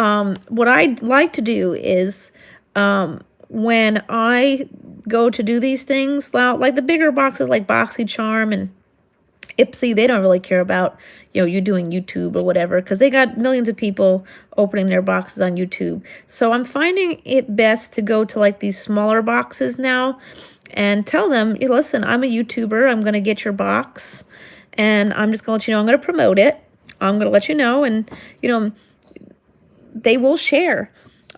what I'd like to do is, when I go to do these things, like the bigger boxes like BoxyCharm and Ipsy, they don't really care about, you doing YouTube or whatever, because they got millions of people opening their boxes on YouTube. So I'm finding it best to go to like these smaller boxes now and tell them, "Hey, listen, I'm a YouTuber. I'm going to get your box and I'm just going to let you know I'm going to promote it. I'm going to let you know." And, you know, they will share.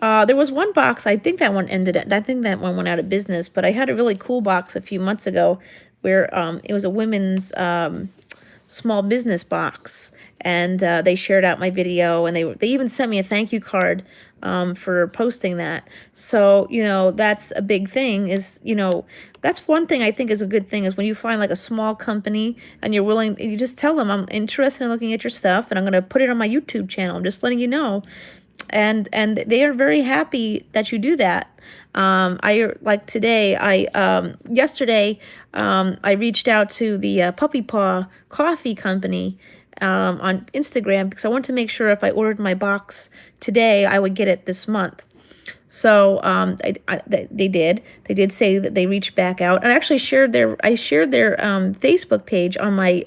There was one box, I think that one I think that one went out of business, but I had a really cool box a few months ago where it was a women's small business box, and they shared out my video, and they even sent me a thank you card for posting that. So, that's a big thing is, that's one thing I think is a good thing is when you find like a small company and you're willing, you just tell them, I'm interested in looking at your stuff and I'm going to put it on my YouTube channel. I'm just letting you know. And they are very happy that you do that. I like today, yesterday, I reached out to the Puppy Paw Coffee Company on Instagram because I wanted to make sure if I ordered my box today, I would get it this month. So they did. They did say that they reached back out, and I actually shared their Facebook page on my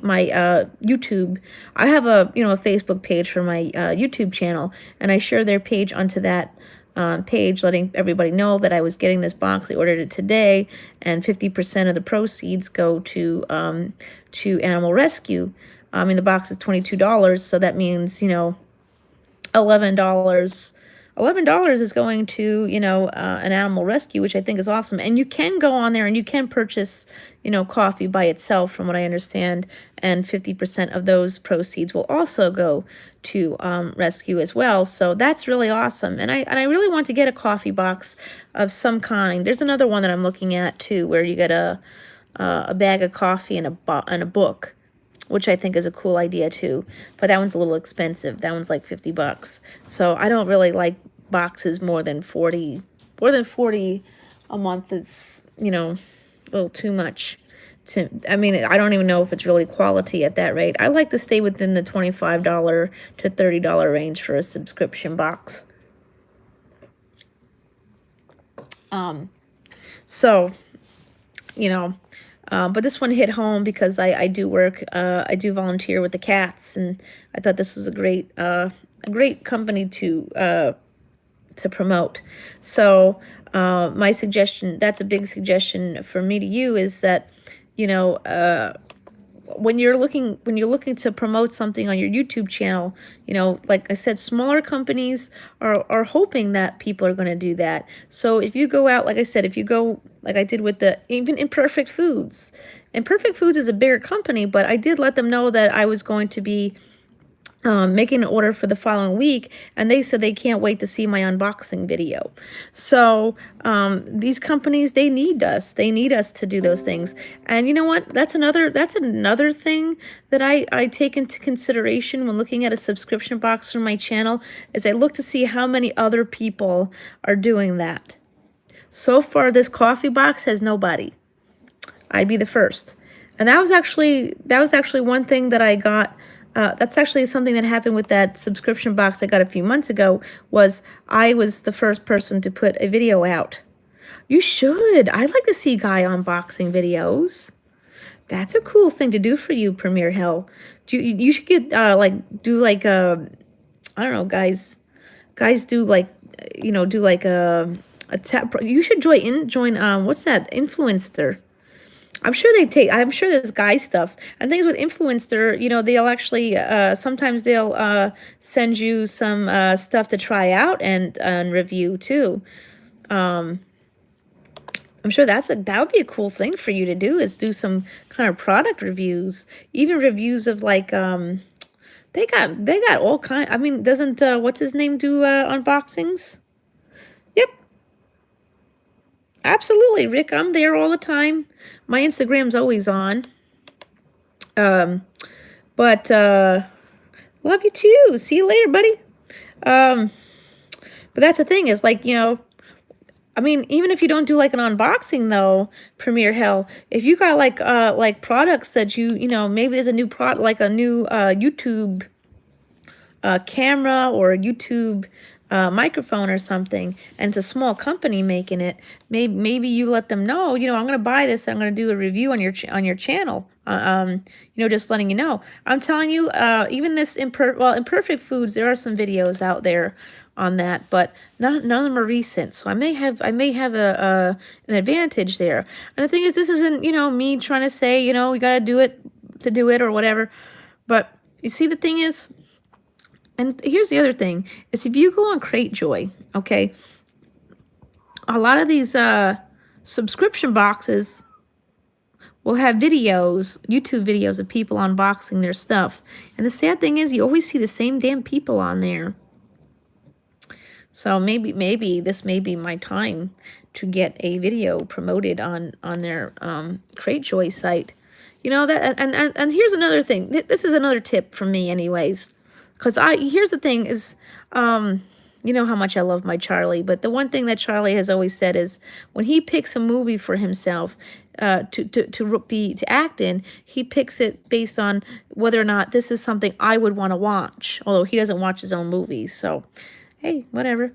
YouTube. I have a Facebook page for my YouTube channel, and I shared their page onto that page, letting everybody know that I was getting this box. I ordered it today, and 50% of the proceeds go to animal rescue. I mean, the box is $22, so that means $11. $11 is going to, an animal rescue, which I think is awesome. And you can go on there and you can purchase, coffee by itself, from what I understand. And 50% of those proceeds will also go to rescue as well. So that's really awesome. And I really want to get a coffee box of some kind. There's another one that I'm looking at too, where you get a bag of coffee and a book, which I think is a cool idea too. But that one's a little expensive. That one's like 50 bucks. So I don't really like boxes more than 40 a month. Is, a little too much. I mean, I don't even know if it's really quality at that rate. I like to stay within the $25 to $30 range for a subscription box. So, but this one hit home because I do work, I do volunteer with the cats, and I thought this was a great company to promote. So my suggestion, that's a big suggestion for me to you, is that, when you're looking to promote something on your YouTube channel, like I said, smaller companies are hoping that people are going to do that. So if you go out, like I said, if you go like I did with even Imperfect Foods. Imperfect Foods is a bigger company, but I did let them know that I was going to be making an order for the following week, and they said they can't wait to see my unboxing video. So these companies, they need us to do those things. And you know what, that's another thing that I take into consideration when looking at a subscription box for my channel, is I look to see how many other people are doing that. So far, this coffee box has nobody. I'd be the first. And that was actually one thing that I got. That's actually something that happened with that subscription box I got a few months ago, was I was the first person to put a video out. You should. I like to see guy unboxing videos. That's a cool thing to do for you, Premier Hell. You should get I don't know, guys do like, do like a tap. You should join what's that, Influencer. I'm sure there's guy stuff. And things with Influencer, they'll actually, sometimes they'll send you some stuff to try out and review too. I'm sure that would be a cool thing for you to do, is do some kind of product reviews, even reviews of like, they got all kind. I mean, doesn't, what's his name do unboxings? Yep. Absolutely, Rick. I'm there all the time. My Instagram's always on. But love you too. See you later, buddy. But that's the thing, is like, I mean, even if you don't do like an unboxing though, Premier Hell, if you got like products that maybe there's a new product, like a new YouTube camera or a YouTube microphone or something, and it's a small company making it, maybe you let them know, you know, I'm going to buy this. I'm going to do a review on your channel. You know, just letting you know. I'm telling you, even this Imperfect Foods, there are some videos out there on that, but none of them are recent. So I may have an advantage there. And the thing is, this isn't, you know, me trying to say, you know, you got to do it to do it or whatever. But you see, the thing is, and here's the other thing, is if you go on Cratejoy, okay, a lot of these subscription boxes will have videos, YouTube videos of people unboxing their stuff. And the sad thing is, you always see the same damn people on there. So maybe this may be my time to get a video promoted on their Cratejoy site. You know, that, and here's another thing. This is another tip from me anyways. Because here's the thing is, you know how much I love my Charlie, but the one thing that Charlie has always said is when he picks a movie for himself to act in, he picks it based on whether or not this is something I would want to watch, although he doesn't watch his own movies, so hey, whatever.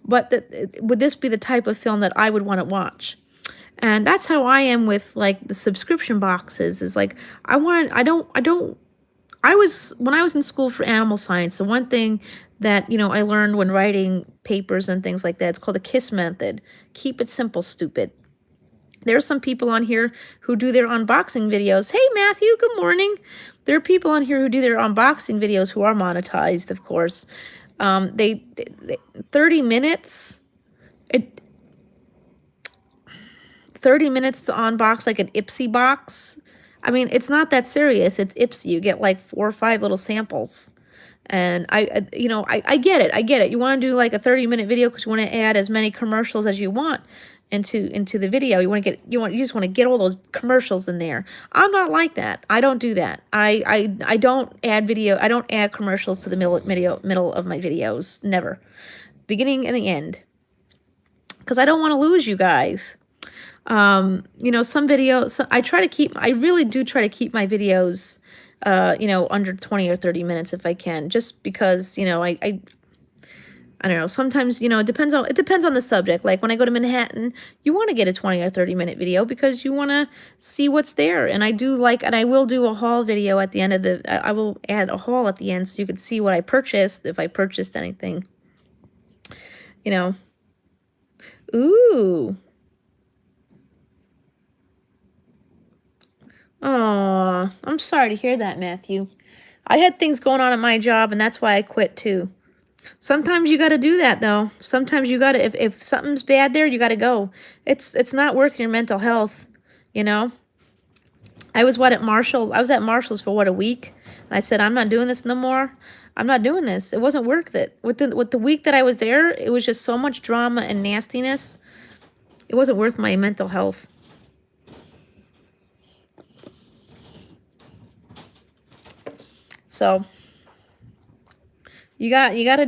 But would this be the type of film that I would want to watch? And that's how I am with like the subscription boxes. Is like when I was in school for animal science, the one thing that, you know, I learned when writing papers and things like that, it's called the KISS method. Keep it simple, stupid. There are some people on here who do their unboxing videos. Hey, Matthew, good morning. There are people on here who do their unboxing videos who are monetized, of course. They 30 minutes, 30 minutes to unbox like an Ipsy box. I mean, it's not that serious. It's Ipsy. You get like 4 or 5 little samples. And you know, I get it. I get it. You want to do like a 30-minute video because you want to add as many commercials as you want into the video. You just want to get all those commercials in there. I'm not like that. I don't do that. I don't add commercials to the middle of my videos. Never. Beginning and the end. Because I don't want to lose you guys. You know, some videos, I really do try to keep my videos, you know, under 20 or 30 minutes if I can, just because, you know, I don't know, sometimes, you know, it depends on the subject. Like when I go to Manhattan, you want to get a 20 or 30-minute video because you want to see what's there. And I will do a haul video at the end of I will add a haul at the end so you can see what I purchased, if I purchased anything, you know. Ooh. Aw, I'm sorry to hear that, Matthew. I had things going on at my job, and that's why I quit, too. Sometimes you got to do that, though. Sometimes you got to, if something's bad there, you got to go. It's not worth your mental health, you know? I was at Marshall's for, a week? And I said, I'm not doing this no more. I'm not doing this. It wasn't worth it. With the week that I was there, it was just so much drama and nastiness. It wasn't worth my mental health. So you got to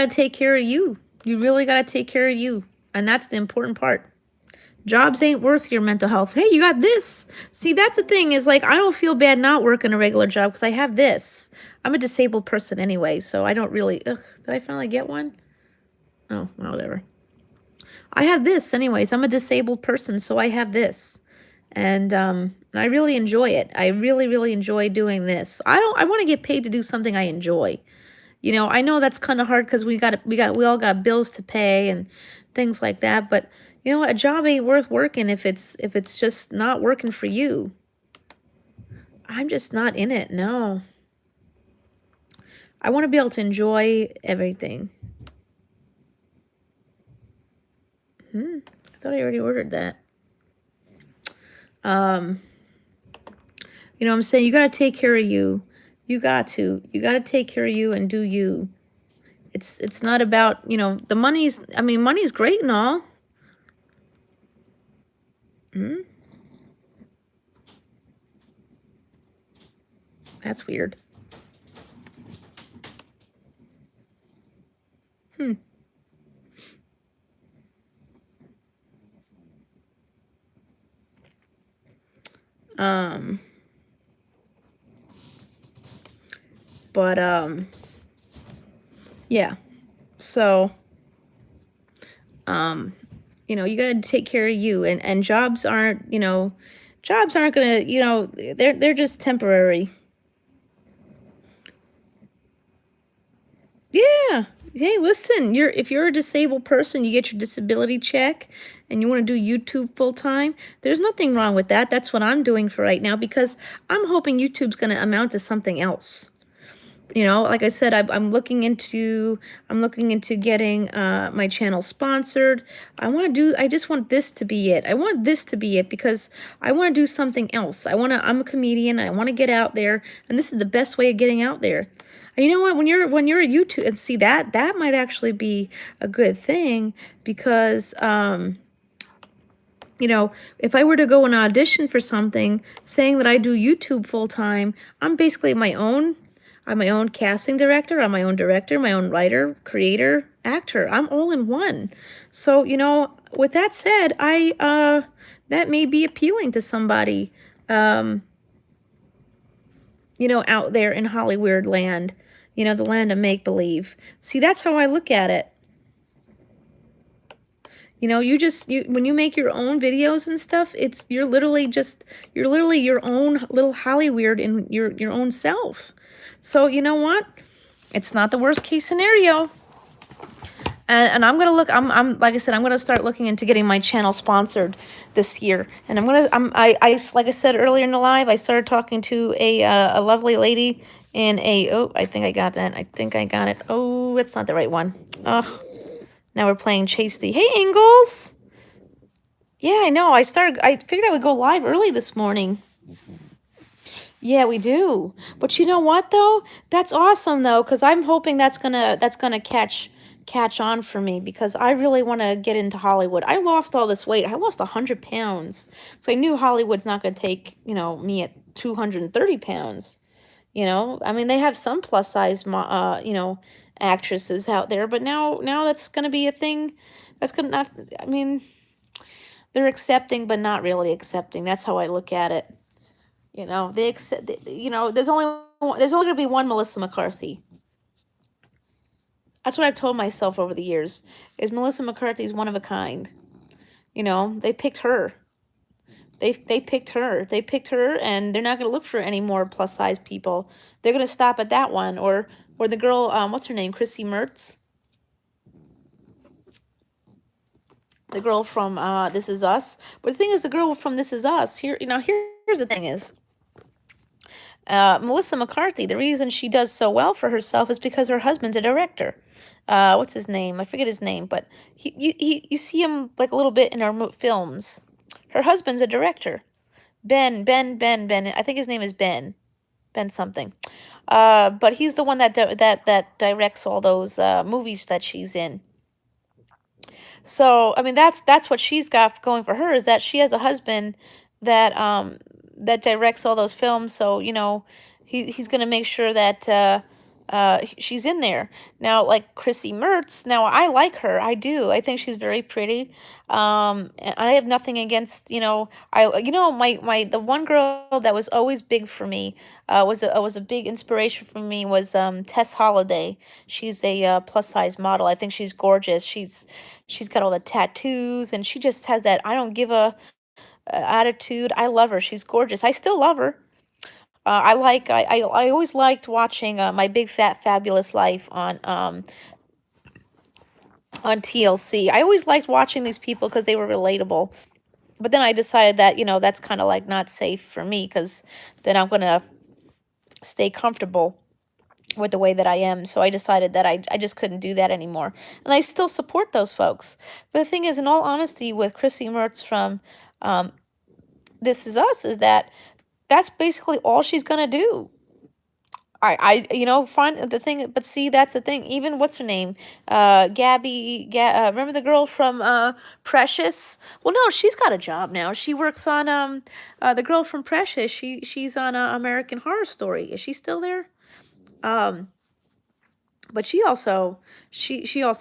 take care of you. You really got to take care of you. And that's the important part. Jobs ain't worth your mental health. Hey, you got this. See, that's the thing is like, I don't feel bad not working a regular job because I have this. I'm a disabled person anyway, so I don't really, did I finally get one? Oh, well, whatever. I have this anyways. I'm a disabled person, so I have this. And I really enjoy it. I really, really enjoy doing this. I want to get paid to do something I enjoy. You know, I know that's kind of hard because we all got bills to pay and things like that. But you know what? A job ain't worth working if it's just not working for you. I'm just not in it. No. I want to be able to enjoy everything. I thought I already ordered that. You know what I'm saying? You got to take care of you. You got to take care of you and do you. It's not about, you know, the money's great and all. That's weird. But yeah. So you got to take care of you, and jobs aren't going to, they're just temporary. Yeah. Hey, listen, if you're a disabled person, you get your disability check and you want to do YouTube full time, there's nothing wrong with that. That's what I'm doing for right now because I'm hoping YouTube's going to amount to something else. Like I said, I'm looking into getting my channel sponsored. I just want this to be it. I want this to be it because I want to do something else. I'm a comedian. I want to get out there, and this is the best way of getting out there. And you know what? When you're a YouTube, and see that might actually be a good thing because if I were to go and audition for something saying that I do YouTube full time, I'm my own casting director, I'm my own director, my own writer, creator, actor. I'm all in one. So, with that said, that may be appealing to somebody, out there in Hollywood land, the land of make believe. See, that's how I look at it. When you make your own videos and stuff, you're literally your own little Hollyweird in your own self. So you know what? It's not the worst case scenario. And I'm gonna look. I'm like I said, I'm gonna start looking into getting my channel sponsored this year. And like I said earlier in the live, I started talking to a lovely lady in I think I got that. I think I got it. Oh, it's not the right one. Oh. Now we're playing Chase the... Hey, Ingalls! Yeah, I know. I figured I would go live early this morning. Yeah, we do. But you know what, though? That's awesome, though, because I'm hoping that's gonna catch on for me because I really want to get into Hollywood. I lost all this weight. I lost 100 pounds. So I knew Hollywood's not going to take, me at 230 pounds. I mean, they have some plus size, actresses out there, but now that's going to be a thing. That's going to not, I mean, they're accepting, but not really accepting. That's how I look at it. They accept, there's only going to be one Melissa McCarthy. That's what I've told myself over the years, is Melissa McCarthy's one of a kind. They picked her. They picked her. They picked her, and they're not going to look for any more plus-size people. They're going to stop at that one. Or the girl, what's her name? Chrissy Mertz? The girl from This Is Us. But the thing is, the girl from This Is Us, here's the thing is, Melissa McCarthy, the reason she does so well for herself is because her husband's a director. What's his name? I forget his name, but you see him like a little bit in our films. Her husband's a director. Ben. I think his name is Ben. Ben something. But he's the one that directs all those movies that she's in. So, I mean, that's what she's got going for her, is that she has a husband that directs all those films. So, he's going to make sure that she's in there. Now, like Chrissy Mertz, now I like her. I do. I think she's very pretty. And I have nothing against, the one girl that was always big for me, was a big inspiration for me, was Tess Holliday. She's a plus size model. I think she's gorgeous. She's got all the tattoos, and she just has that I don't give a attitude. I love her. She's gorgeous. I still love her. I always liked watching My Big Fat Fabulous Life on TLC. I always liked watching these people because they were relatable. But then I decided that, that's kind of like not safe for me, because then I'm going to stay comfortable with the way that I am. So I decided that I just couldn't do that anymore. And I still support those folks. But the thing is, in all honesty, with Chrissy Mertz from This Is Us, is that's basically all she's going to do. Find the thing, but see, that's the thing. Even, what's her name? Gabby, remember the girl from Precious? Well, no, she's got a job now. She works on, the girl from Precious, she's on American Horror Story. Is she still there? But she also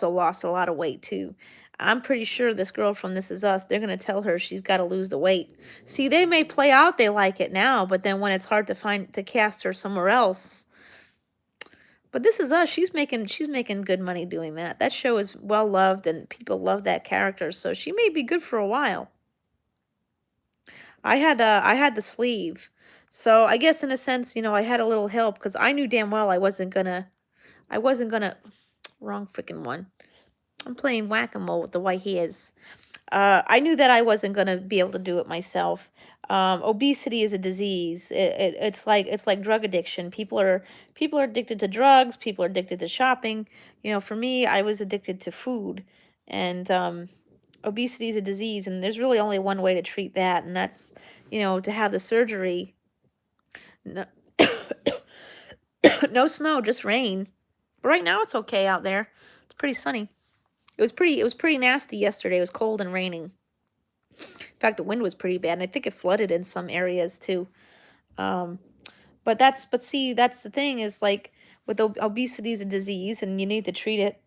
lost a lot of weight too. I'm pretty sure this girl from This Is Us, they're going to tell her she's got to lose the weight. See, they may play out they like it now, but then when it's hard to cast her somewhere else, But This Is Us, she's making good money doing that. That show is well loved and people love that character, so she may be good for a while. I had the sleeve. So I guess in a sense, I had a little help because I knew damn well I wasn't gonna wrong freaking one. I'm playing whack-a-mole with the white hairs. I knew that I wasn't gonna be able to do it myself. Obesity is a disease. It's like drug addiction. People are addicted to drugs. People are addicted to shopping. For me, I was addicted to food, and obesity is a disease. And there's really only one way to treat that, and that's to have the surgery. No, no snow, just rain. But right now it's okay out there. It's pretty sunny. It was pretty nasty yesterday. It was cold and raining. In fact, the wind was pretty bad, and I think it flooded in some areas too. Um, but see, that's the thing is like with obesity is a disease, and you need to treat it,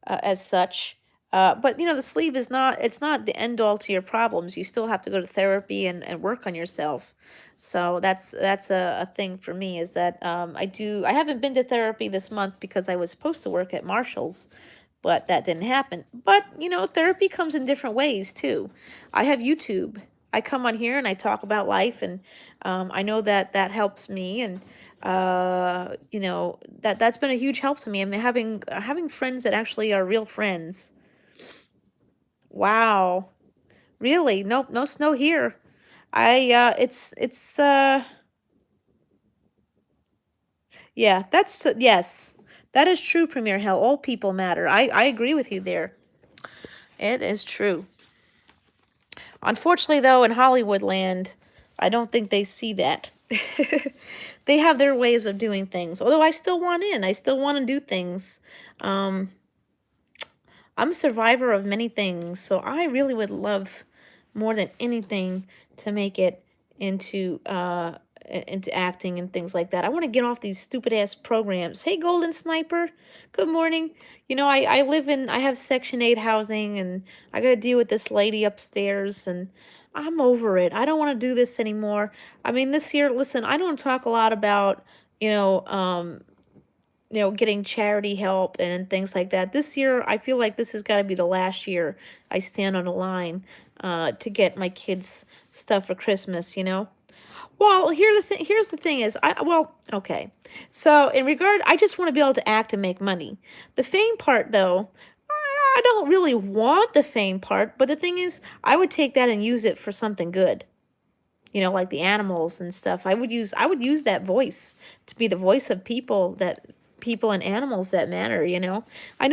as such. But the sleeve is not. It's not the end all to your problems. You still have to go to therapy and work on yourself. So that's a thing for me is that I haven't been to therapy this month because I was supposed to work at Marshall's, but that didn't happen. But, therapy comes in different ways too. I have YouTube. I come on here and I talk about life, and I know that that helps me, and that's been a huge help to me. I mean, having friends that actually are real friends. Wow, really? Nope, no snow here. It's yeah, yes, that is true, Premier Hell. All people matter. I agree with you there. It is true. Unfortunately, though, in Hollywood land, I don't think they see that. They have their ways of doing things. Although I still want in. I still want to do things. Um, I'm a survivor of many things, so I really would love more than anything to make it into into acting and things like that. I want to get off these stupid ass programs. Hey, Golden Sniper, good morning. I have Section 8 housing, and I got to deal with this lady upstairs, and I'm over it. I don't want to do this anymore. I mean, this year, listen, I don't talk a lot about, you know, um, getting charity help and things like that. This year, I feel like this has got to be the last year I stand on the line to get my kids stuff for Christmas. Well, here's the thing is, okay. So in regard, I just want to be able to act and make money. The fame part, though, I don't really want the fame part, but the thing is, I would take that and use it for something good. Like the animals and stuff. I would use that voice to be the voice of people and animals that matter. I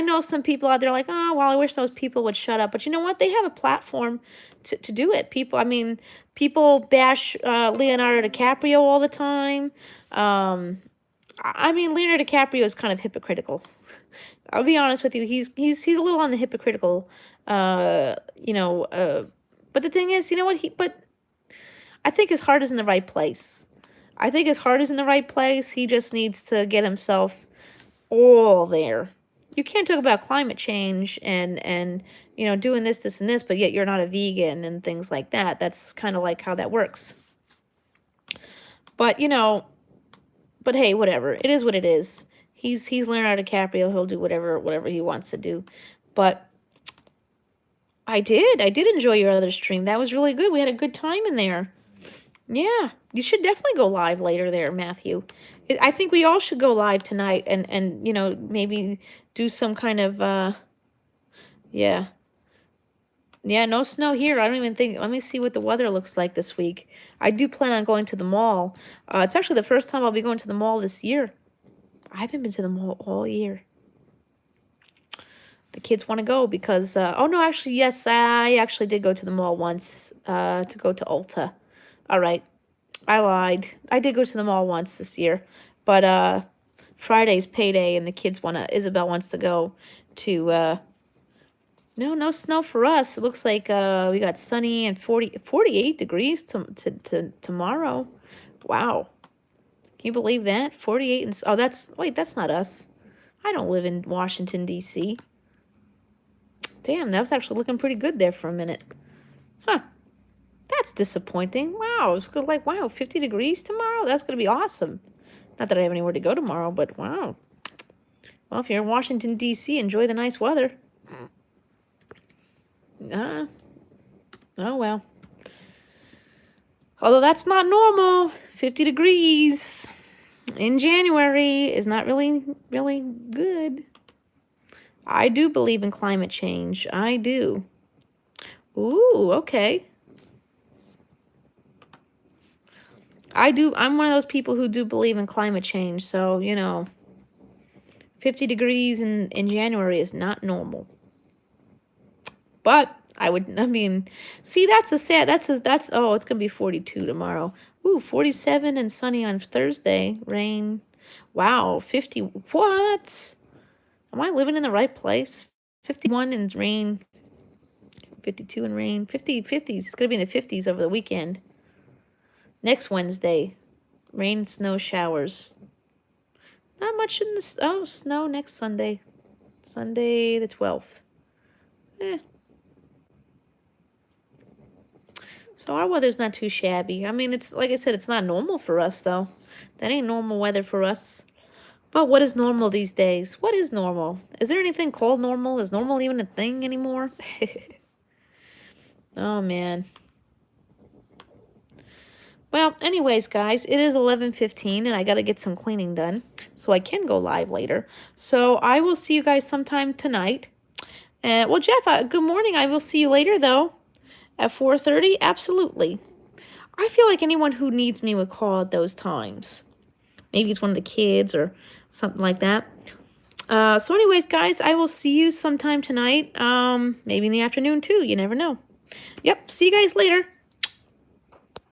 know some people out there like, oh, well, I wish those people would shut up. But you know what? They have a platform to do it. People bash Leonardo DiCaprio all the time. I mean, Leonardo DiCaprio is kind of hypocritical. I'll be honest with you. He's a little on the hypocritical, but the thing is, you know what? But I think his heart is in the right place. I think his heart is in the right place. He just needs to get himself all there. You can't talk about climate change and doing this and this, but yet you're not a vegan and things like that. That's kind of like how that works. But hey, whatever. It is what it is. He's Leonardo DiCaprio. He'll do whatever he wants to do. But I did enjoy your other stream. That was really good. We had a good time in there. Yeah, you should definitely go live later there, Matthew. I think we all should go live tonight and maybe do some kind of yeah. Yeah, no snow here. I don't even think. Let me see what the weather looks like this week. I do plan on going to the mall. It's actually the first time I'll be going to the mall this year. I haven't been to the mall all year. The kids want to go because oh no, actually yes, I actually did go to the mall once to go to Ulta. All right, I lied. I did go to the mall once this year, but Friday's payday, and the kids Isabel wants to go to. No snow for us. It looks like we got sunny and 48 degrees to tomorrow. Wow, can you believe that? 48 and oh, that's not us. I don't live in Washington D.C. Damn, that was actually looking pretty good there for a minute. Huh. That's disappointing. Wow, it's good. Like, wow, 50 degrees tomorrow? That's going to be awesome. Not that I have anywhere to go tomorrow, but wow. Well, if you're in Washington, D.C., enjoy the nice weather. Oh, well. Although that's not normal. 50 degrees in January is not really good. I do believe in climate change. I do. Ooh, okay. I'm one of those people who do believe in climate change. So, 50 degrees in January is not normal. But see, that's it's going to be 42 tomorrow. Ooh, 47 and sunny on Thursday. Rain. Wow, 50. What? Am I living in the right place? 51 and rain. 52 and rain. 50s. It's going to be in the 50s over the weekend. Next Wednesday. Rain, snow, showers. Not much in the... Oh, snow next Sunday. Sunday the 12th. So our weather's not too shabby. I mean, it's like I said, it's not normal for us, though. That ain't normal weather for us. But what is normal these days? What is normal? Is there anything called normal? Is normal even a thing anymore? Oh, man. Well, anyways, guys, it is 11:15, and I got to get some cleaning done so I can go live later. So I will see you guys sometime tonight. Well, Jeff, good morning. I will see you later, though. At 4:30? Absolutely. I feel like anyone who needs me would call at those times. Maybe it's one of the kids or something like that. So anyways, guys, I will see you sometime tonight. Maybe in the afternoon, too. You never know. Yep, see you guys later.